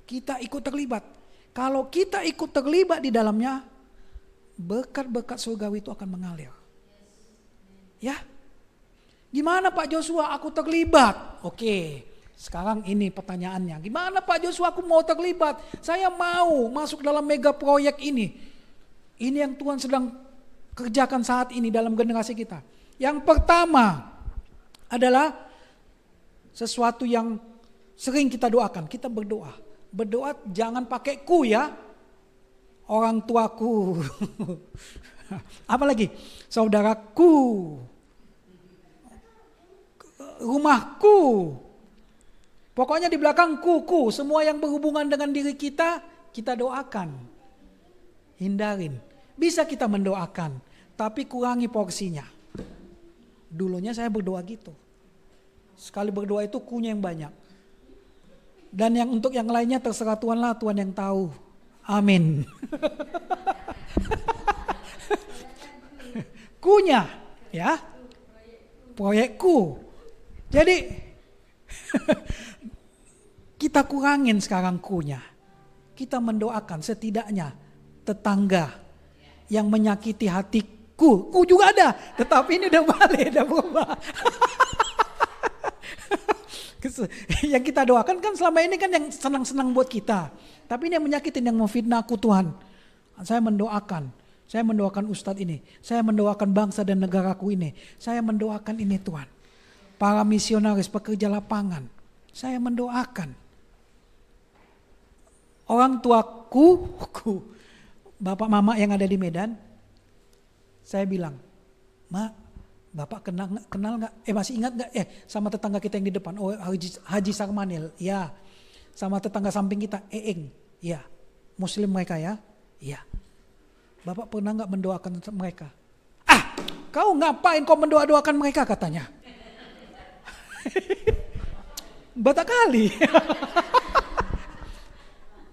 Kita ikut terlibat. Kalau kita ikut terlibat di dalamnya, berkat-berkat surgawi itu akan mengalir. Ya. Gimana Pak Joshua aku terlibat? Oke, sekarang ini pertanyaannya. Gimana Pak Joshua aku mau terlibat? Saya mau masuk dalam mega proyek ini. Ini yang Tuhan sedang kerjakan saat ini dalam generasi kita. Yang pertama adalah sesuatu yang sering kita doakan. Kita berdoa. Berdoa jangan pakai ku ya. Orang tuaku, apalagi saudaraku, rumahku, pokoknya di belakang ku, semua yang berhubungan dengan diri kita, kita doakan, hindarin. Bisa kita mendoakan, tapi kurangi porsinya. Dulunya saya berdoa gitu, sekali berdoa itu kunya yang banyak, dan yang untuk yang lainnya terserah Tuhan lah, Tuhan yang tahu. Amin. Kunya, ya, proyekku. Jadi kita kurangin sekarang kunya. Kita mendoakan setidaknya tetangga yang menyakiti hatiku. Ku juga ada, tetapi ini udah balik, udah berubah. Yang kita doakan kan selama ini kan yang senang-senang buat kita. Tapi ini yang menyakitin, yang memfitnah aku Tuhan. Saya mendoakan Ustadz ini. Saya mendoakan bangsa dan negaraku ini. Saya mendoakan ini Tuhan. Para misionaris, pekerja lapangan. Saya mendoakan. Orang tuaku, bapak mama yang ada di Medan, saya bilang, "Mak, Bapak kenal nggak? Masih ingat nggak? Sama tetangga kita yang di depan, Haji Sarmanil, ya. Sama tetangga samping kita, Eeng, ya. Muslim mereka ya, ya. Bapak pernah nggak mendoakan mereka? Kau ngapain kau mendoakan mereka?" katanya. Batak kali.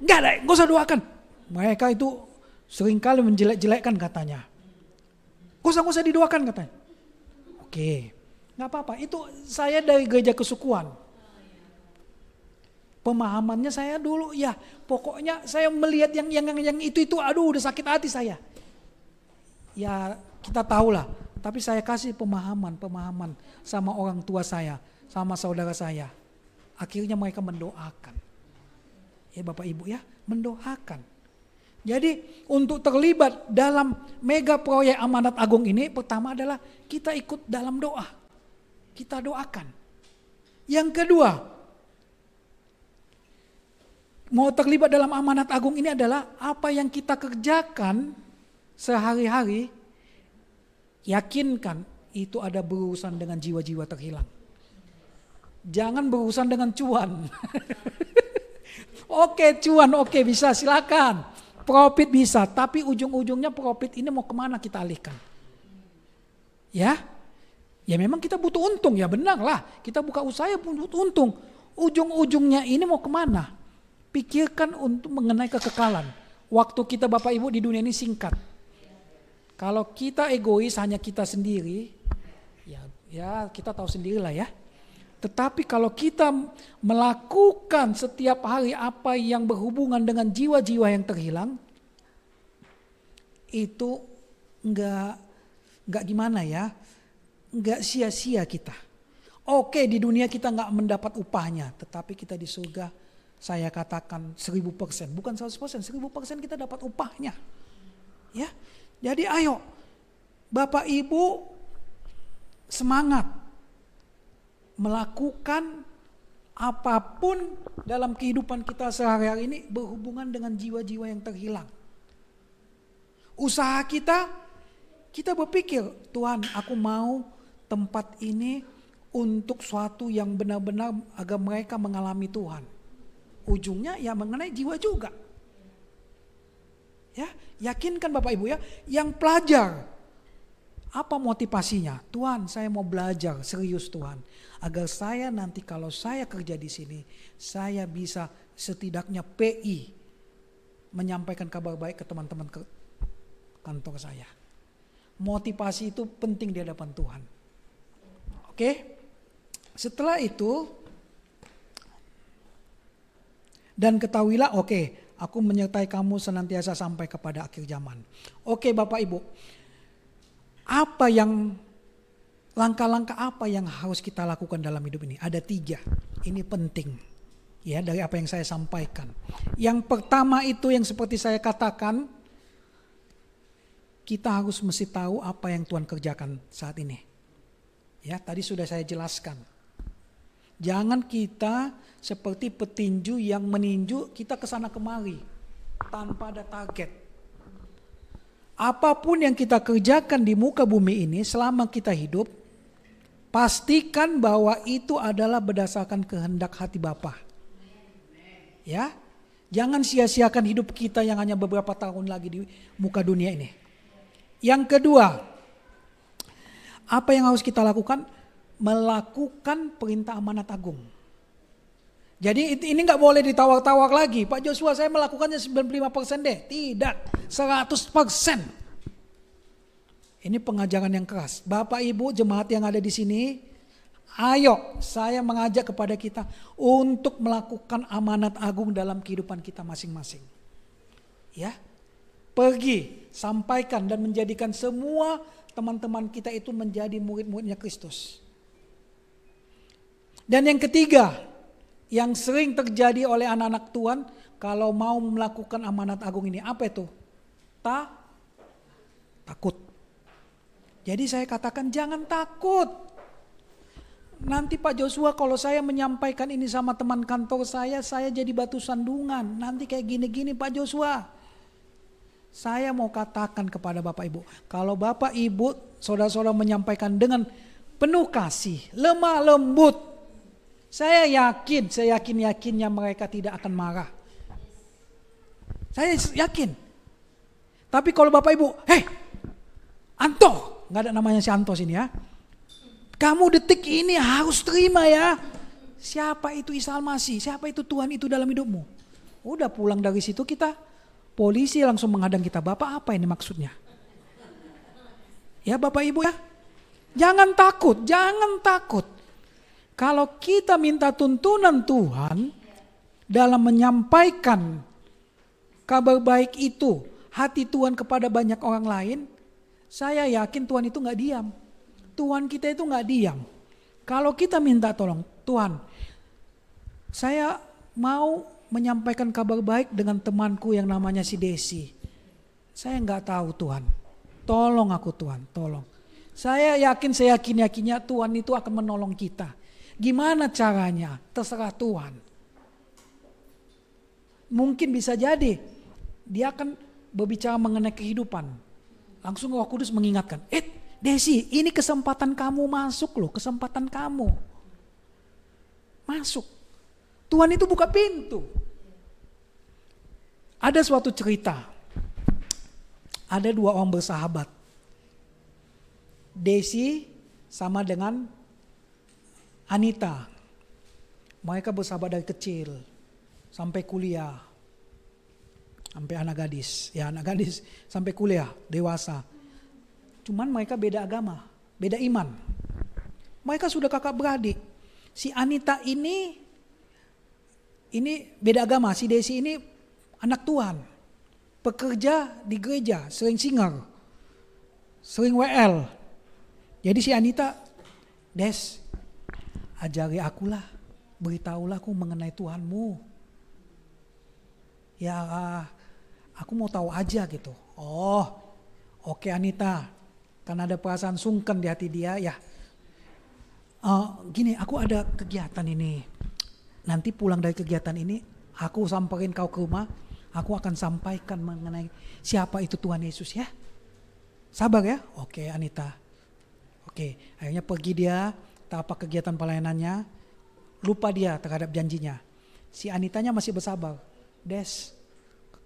Nggak usah doakan. Mereka itu seringkali menjelek-jelekkan katanya. Nggak usah didoakan katanya. Oke, nggak apa-apa. Itu saya dari gereja kesukuan. Pemahamannya saya dulu ya, pokoknya saya melihat yang itu aduh udah sakit hati saya. Ya kita tahu lah. Tapi saya kasih pemahaman sama orang tua saya, sama saudara saya. Akhirnya mereka mendoakan. Ya Bapak Ibu ya, mendoakan. Jadi untuk terlibat dalam mega proyek Amanat Agung ini, pertama adalah kita ikut dalam doa. Kita doakan. Yang kedua, mau terlibat dalam Amanat Agung ini adalah apa yang kita kerjakan sehari-hari, yakinkan itu ada berurusan dengan jiwa-jiwa terhilang. Jangan berurusan dengan cuan. Oke cuan, oke bisa silakan. Profit bisa, tapi ujung-ujungnya profit ini mau kemana kita alihkan? Ya memang kita butuh untung, ya benar lah. Kita buka usaha butuh untung. Ujung-ujungnya ini mau kemana? Pikirkan untuk mengenai kekekalan. Waktu kita Bapak Ibu di dunia ini singkat. Kalau kita egois hanya kita sendiri, ya kita tahu sendirilah ya. Tetapi kalau kita melakukan setiap hari apa yang berhubungan dengan jiwa-jiwa yang terhilang, itu enggak gimana ya, enggak sia-sia kita. Oke, di dunia kita enggak mendapat upahnya, tetapi kita di surga saya katakan 1000%, bukan 100%, 1000% kita dapat upahnya. Ya, jadi ayo Bapak Ibu semangat. Melakukan apapun dalam kehidupan kita sehari-hari ini berhubungan dengan jiwa-jiwa yang terhilang. Usaha kita berpikir, Tuhan aku mau tempat ini untuk suatu yang benar-benar agar mereka mengalami Tuhan. Ujungnya ya mengenai jiwa juga. Ya, yakinkan Bapak Ibu ya, yang pelajar. Apa motivasinya? Tuhan, saya mau belajar serius Tuhan. Agar saya nanti kalau saya kerja di sini, saya bisa setidaknya PI menyampaikan kabar baik ke teman-teman kantor saya. Motivasi itu penting di hadapan Tuhan. Oke? Setelah itu, dan ketahuilah, aku menyertai kamu senantiasa sampai kepada akhir zaman. Oke Bapak Ibu. Langkah-langkah apa yang harus kita lakukan dalam hidup ini? Ada 3. Ini penting ya dari apa yang saya sampaikan. Yang pertama itu yang seperti saya katakan, kita harus mesti tahu apa yang Tuhan kerjakan saat ini. Ya, tadi sudah saya jelaskan. Jangan kita seperti petinju yang meninju kita kesana kemari tanpa ada target. Apapun yang kita kerjakan di muka bumi ini selama kita hidup, pastikan bahwa itu adalah berdasarkan kehendak hati Bapa. Ya, jangan sia-siakan hidup kita yang hanya beberapa tahun lagi di muka dunia ini. Yang kedua, apa yang harus kita lakukan? Melakukan perintah amanat agung. Jadi ini nggak boleh ditawar-tawar lagi. Pak Joshua saya melakukannya 95% deh. Tidak, 100%. Ini pengajaran yang keras. Bapak Ibu jemaat yang ada di sini, ayo saya mengajak kepada kita untuk melakukan amanat agung dalam kehidupan kita masing-masing. Ya, pergi, sampaikan dan menjadikan semua teman-teman kita itu menjadi murid-muridnya Kristus. Dan yang ketiga, yang sering terjadi oleh anak-anak Tuhan kalau mau melakukan amanat agung ini. Apa itu? Takut. Jadi saya katakan jangan takut. Nanti Pak Joshua kalau saya menyampaikan ini sama teman kantor saya jadi batu sandungan. Nanti kayak gini-gini Pak Joshua. Saya mau katakan kepada Bapak Ibu, kalau Bapak Ibu, saudara-saudara menyampaikan dengan penuh kasih, lemah lembut, saya yakin-yakinnya mereka tidak akan marah. Saya yakin. Tapi kalau Bapak Ibu, Anto, nggak ada namanya si Anto sini ya. Kamu detik ini harus terima ya. Siapa itu Isa Al-Masih? Siapa itu Tuhan itu dalam hidupmu? Udah pulang dari situ polisi langsung menghadang kita. Bapak apa ini maksudnya? Ya Bapak Ibu ya. Jangan takut. Kalau kita minta tuntunan Tuhan dalam menyampaikan kabar baik itu, hati Tuhan kepada banyak orang lain, saya yakin Tuhan itu gak diam. Tuhan kita itu gak diam. Kalau kita minta tolong, Tuhan, saya mau menyampaikan kabar baik dengan temanku yang namanya si Desi. Saya gak tahu Tuhan. Tolong aku Tuhan, tolong. Saya yakinnya Tuhan itu akan menolong kita. Gimana caranya? Terserah Tuhan. Mungkin bisa jadi dia akan berbicara mengenai kehidupan. Langsung Roh Kudus mengingatkan, Desi, ini kesempatan kamu masuk loh, kesempatan kamu. Masuk. Tuhan itu buka pintu. Ada suatu cerita. Ada dua orang bersahabat. Desi sama dengan Anita. Mereka bersahabat dari kecil sampai kuliah. Sampai anak gadis sampai kuliah, dewasa. Cuman mereka beda agama, beda iman. Mereka sudah kakak beradik. Si Anita ini beda agama, si Desi ini anak Tuhan. Pekerja di gereja, sering singer, sering WL. Jadi si Anita, Des, ajari akulah, beritahulah aku mengenai Tuhanmu. Ya aku mau tahu aja gitu. Oh, oke Anita. Karena ada perasaan sungkan di hati dia ya. Gini, aku ada kegiatan ini. Nanti pulang dari kegiatan ini, aku samperin kau ke rumah. Aku akan sampaikan mengenai siapa itu Tuhan Yesus ya. Sabar ya. Oke Anita. Oke, akhirnya pergi dia. Tapak kegiatan pelayanannya. Lupa dia terhadap janjinya. Si Anitanya masih bersabar. Des,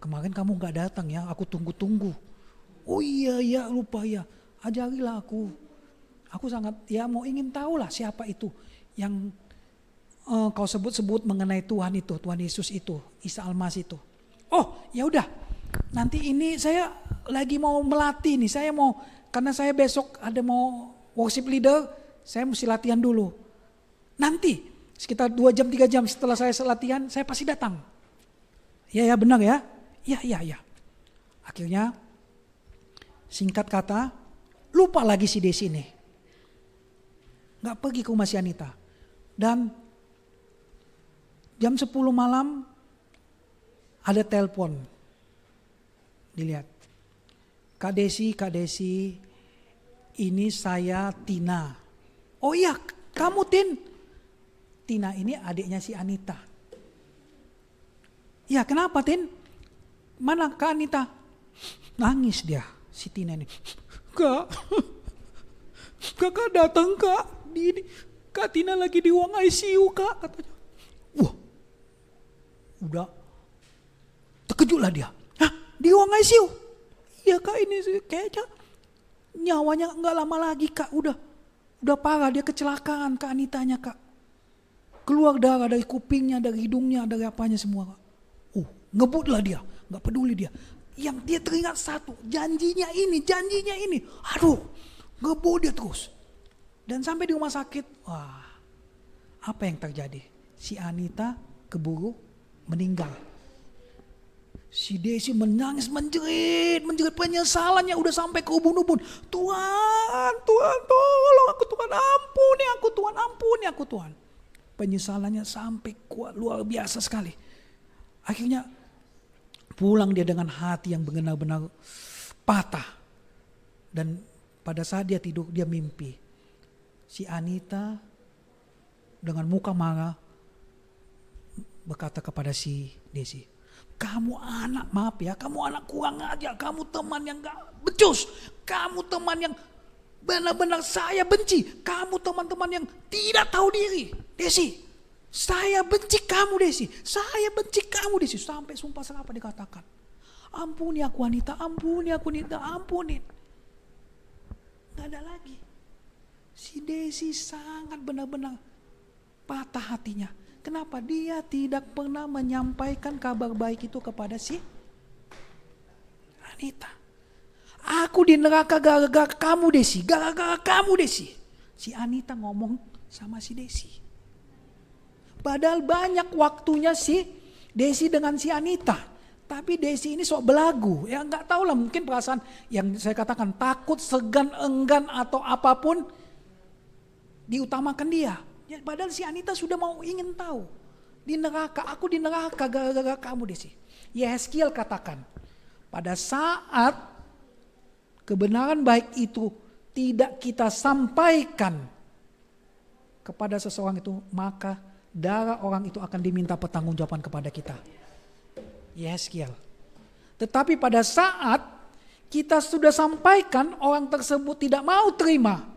kemarin kamu gak datang ya. Aku tunggu-tunggu. Oh iya lupa ya. Ajarilah aku. Aku sangat mau ingin tahu lah siapa itu yang kau sebut-sebut mengenai Tuhan itu, Tuhan Yesus itu, Isa Al-Masih itu. Oh ya udah, nanti ini saya lagi mau melatih nih. Saya mau, karena saya besok ada mau worship leader, saya mesti latihan dulu. Nanti sekitar 2 jam 3 jam setelah saya latihan, saya pasti datang. Ya benar ya. Ya. Akhirnya singkat kata, lupa lagi si Desi ini. Gak pergi ke rumah si Anita. Dan jam 10 malam ada telepon. Dilihat. Kak Desi, ini saya Tina. Oh iya, kamu Tin. Tina ini adiknya si Anita. Ya kenapa Tin? Mana Kak Anita? Nangis dia, si Tina ini. Kakak datang Kak, Kak Tina lagi di ruang ICU Kak, katanya. Wah, udah terkejutlah dia. Hah, di ruang ICU? Iya Kak, ini kayaknya nyawanya nggak lama lagi Kak, udah parah, dia kecelakaan Kak Anitanya Kak. Keluar darah dari kupingnya, dari hidungnya, dari apanya semua Kak. Ngebutlah dia, nggak peduli dia. Yang dia teringat satu, janjinya ini. Aduh, ngebut dia terus. Dan sampai di rumah sakit, wah, apa yang terjadi? Si Anita keburu meninggal. Si Desi menangis, menjerit penyesalannya udah sampai ke ubun-ubun. Tuhan, tolong aku Tuhan, ampuni aku Tuhan. penyesalannya sampai kuat, luar biasa sekali. Akhirnya pulang dia dengan hati yang benar-benar patah. Dan pada saat dia tidur, dia mimpi. Si Anita dengan muka marah berkata kepada si Desi, kamu anak, maaf ya, kamu anak kurang ajar, kamu teman yang gak becus, kamu teman yang benar-benar saya benci, kamu teman-teman yang tidak tahu diri. Desi, saya benci kamu Desi, saya benci kamu Desi. Sampai sumpah serapah dikatakan, ampuni aku Anita, ampuni aku Anita, ampuni. Gak ada lagi. Si Desi sangat benar-benar patah hatinya. Kenapa? Dia tidak pernah menyampaikan kabar baik itu kepada si Anita. Aku di neraka gara-gara kamu Desi, gara-gara kamu Desi. Si Anita ngomong sama si Desi. Padahal banyak waktunya si Desi dengan si Anita. Tapi Desi ini sok belagu. Ya gak tahu lah, mungkin perasaan yang saya katakan takut, segan, enggan atau apapun diutamakan dia. Ya, padahal si Anita sudah mau ingin tahu. Di neraka, aku di neraka gara-gara kamu Desi. Yehezkiel katakan, pada saat kebenaran baik itu tidak kita sampaikan kepada seseorang itu, maka darah orang itu akan diminta pertanggungjawaban kepada kita. Yehezkiel. Tetapi pada saat kita sudah sampaikan, orang tersebut tidak mau terima,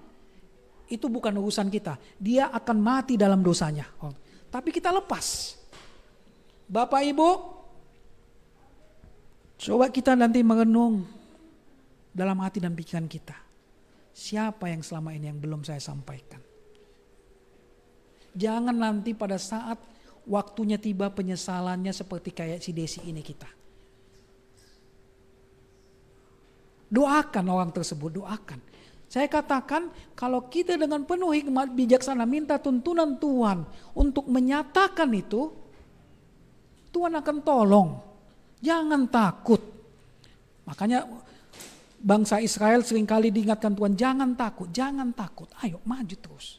itu bukan urusan kita. Dia akan mati dalam dosanya. Tapi kita lepas. Bapak Ibu, coba kita nanti merenung dalam hati dan pikiran kita. Siapa yang selama ini yang belum saya sampaikan? Jangan nanti pada saat waktunya tiba penyesalannya seperti kayak si Desi ini kita. Doakan orang tersebut, doakan. Saya katakan kalau kita dengan penuh hikmat bijaksana minta tuntunan Tuhan untuk menyatakan itu, Tuhan akan tolong. Jangan takut. Makanya bangsa Israel seringkali diingatkan Tuhan, jangan takut, jangan takut. Ayo maju terus.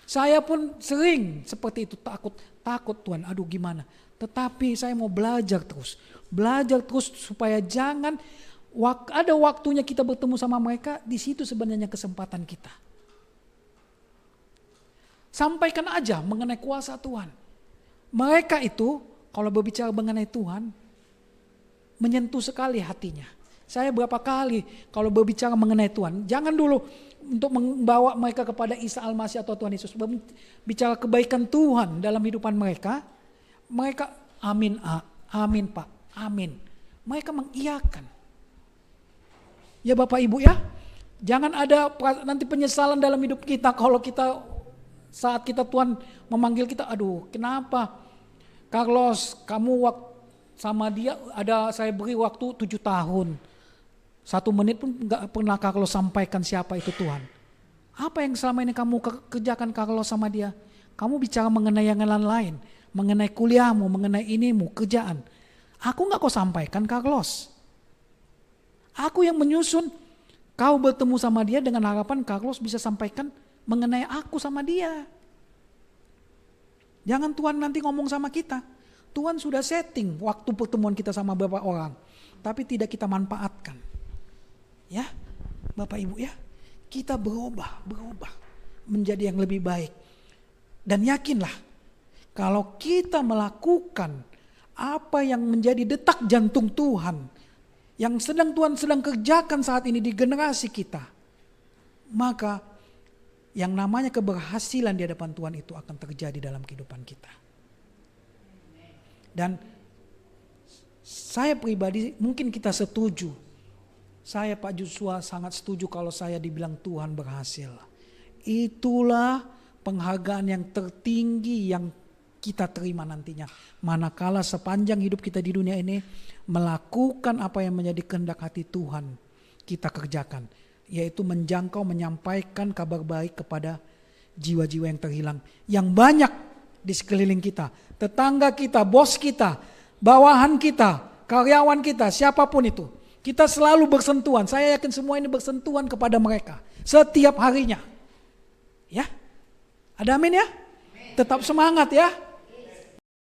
Saya pun sering seperti itu, takut Tuhan, aduh gimana. Tetapi saya mau belajar terus supaya jangan ada waktunya kita bertemu sama mereka, di situ sebenarnya kesempatan kita. Sampaikan aja mengenai kuasa Tuhan. Mereka itu kalau berbicara mengenai Tuhan menyentuh sekali hatinya. Saya berapa kali kalau berbicara mengenai Tuhan, jangan dulu untuk membawa mereka kepada Isa Al-Masih atau Tuhan Yesus. Bicara kebaikan Tuhan dalam kehidupan mereka, amin, amin Pak, amin. Mereka mengiyakan. Ya Bapak Ibu ya, jangan ada nanti penyesalan dalam hidup kita kalau kita saat kita Tuhan memanggil kita, aduh kenapa Carlos kamu sama dia saya beri waktu 7 tahun. 1 menit pun gak pernah Carlos sampaikan siapa itu Tuhan. Apa yang selama ini kamu kerjakan Carlos sama dia? Kamu bicara mengenai yang lain, mengenai kuliahmu, mengenai inimu, kerjaan. Aku gak kau sampaikan Carlos. Aku yang menyusun, kau bertemu sama dia dengan harapan Carlos bisa sampaikan mengenai aku sama dia. Jangan Tuhan nanti ngomong sama kita. Tuhan sudah setting waktu pertemuan kita sama beberapa orang, tapi tidak kita manfaatkan. Ya, Bapak Ibu ya, kita berubah menjadi yang lebih baik. Dan yakinlah, kalau kita melakukan apa yang menjadi detak jantung Tuhan, yang Tuhan sedang kerjakan saat ini di generasi kita, maka yang namanya keberhasilan di hadapan Tuhan itu akan terjadi dalam kehidupan kita. Dan saya pribadi mungkin kita setuju. Saya Pak Joshua sangat setuju kalau saya dibilang Tuhan berhasil. Itulah penghargaan yang tertinggi yang kita terima nantinya. Manakala sepanjang hidup kita di dunia ini melakukan apa yang menjadi kehendak hati Tuhan kita kerjakan. Yaitu menyampaikan kabar baik kepada jiwa-jiwa yang terhilang. Yang banyak di sekeliling kita. Tetangga kita, bos kita, bawahan kita, karyawan kita, siapapun itu. Kita selalu bersentuhan. Saya yakin semua ini bersentuhan kepada mereka. Setiap harinya. Ya, ada amin ya? tetap semangat ya.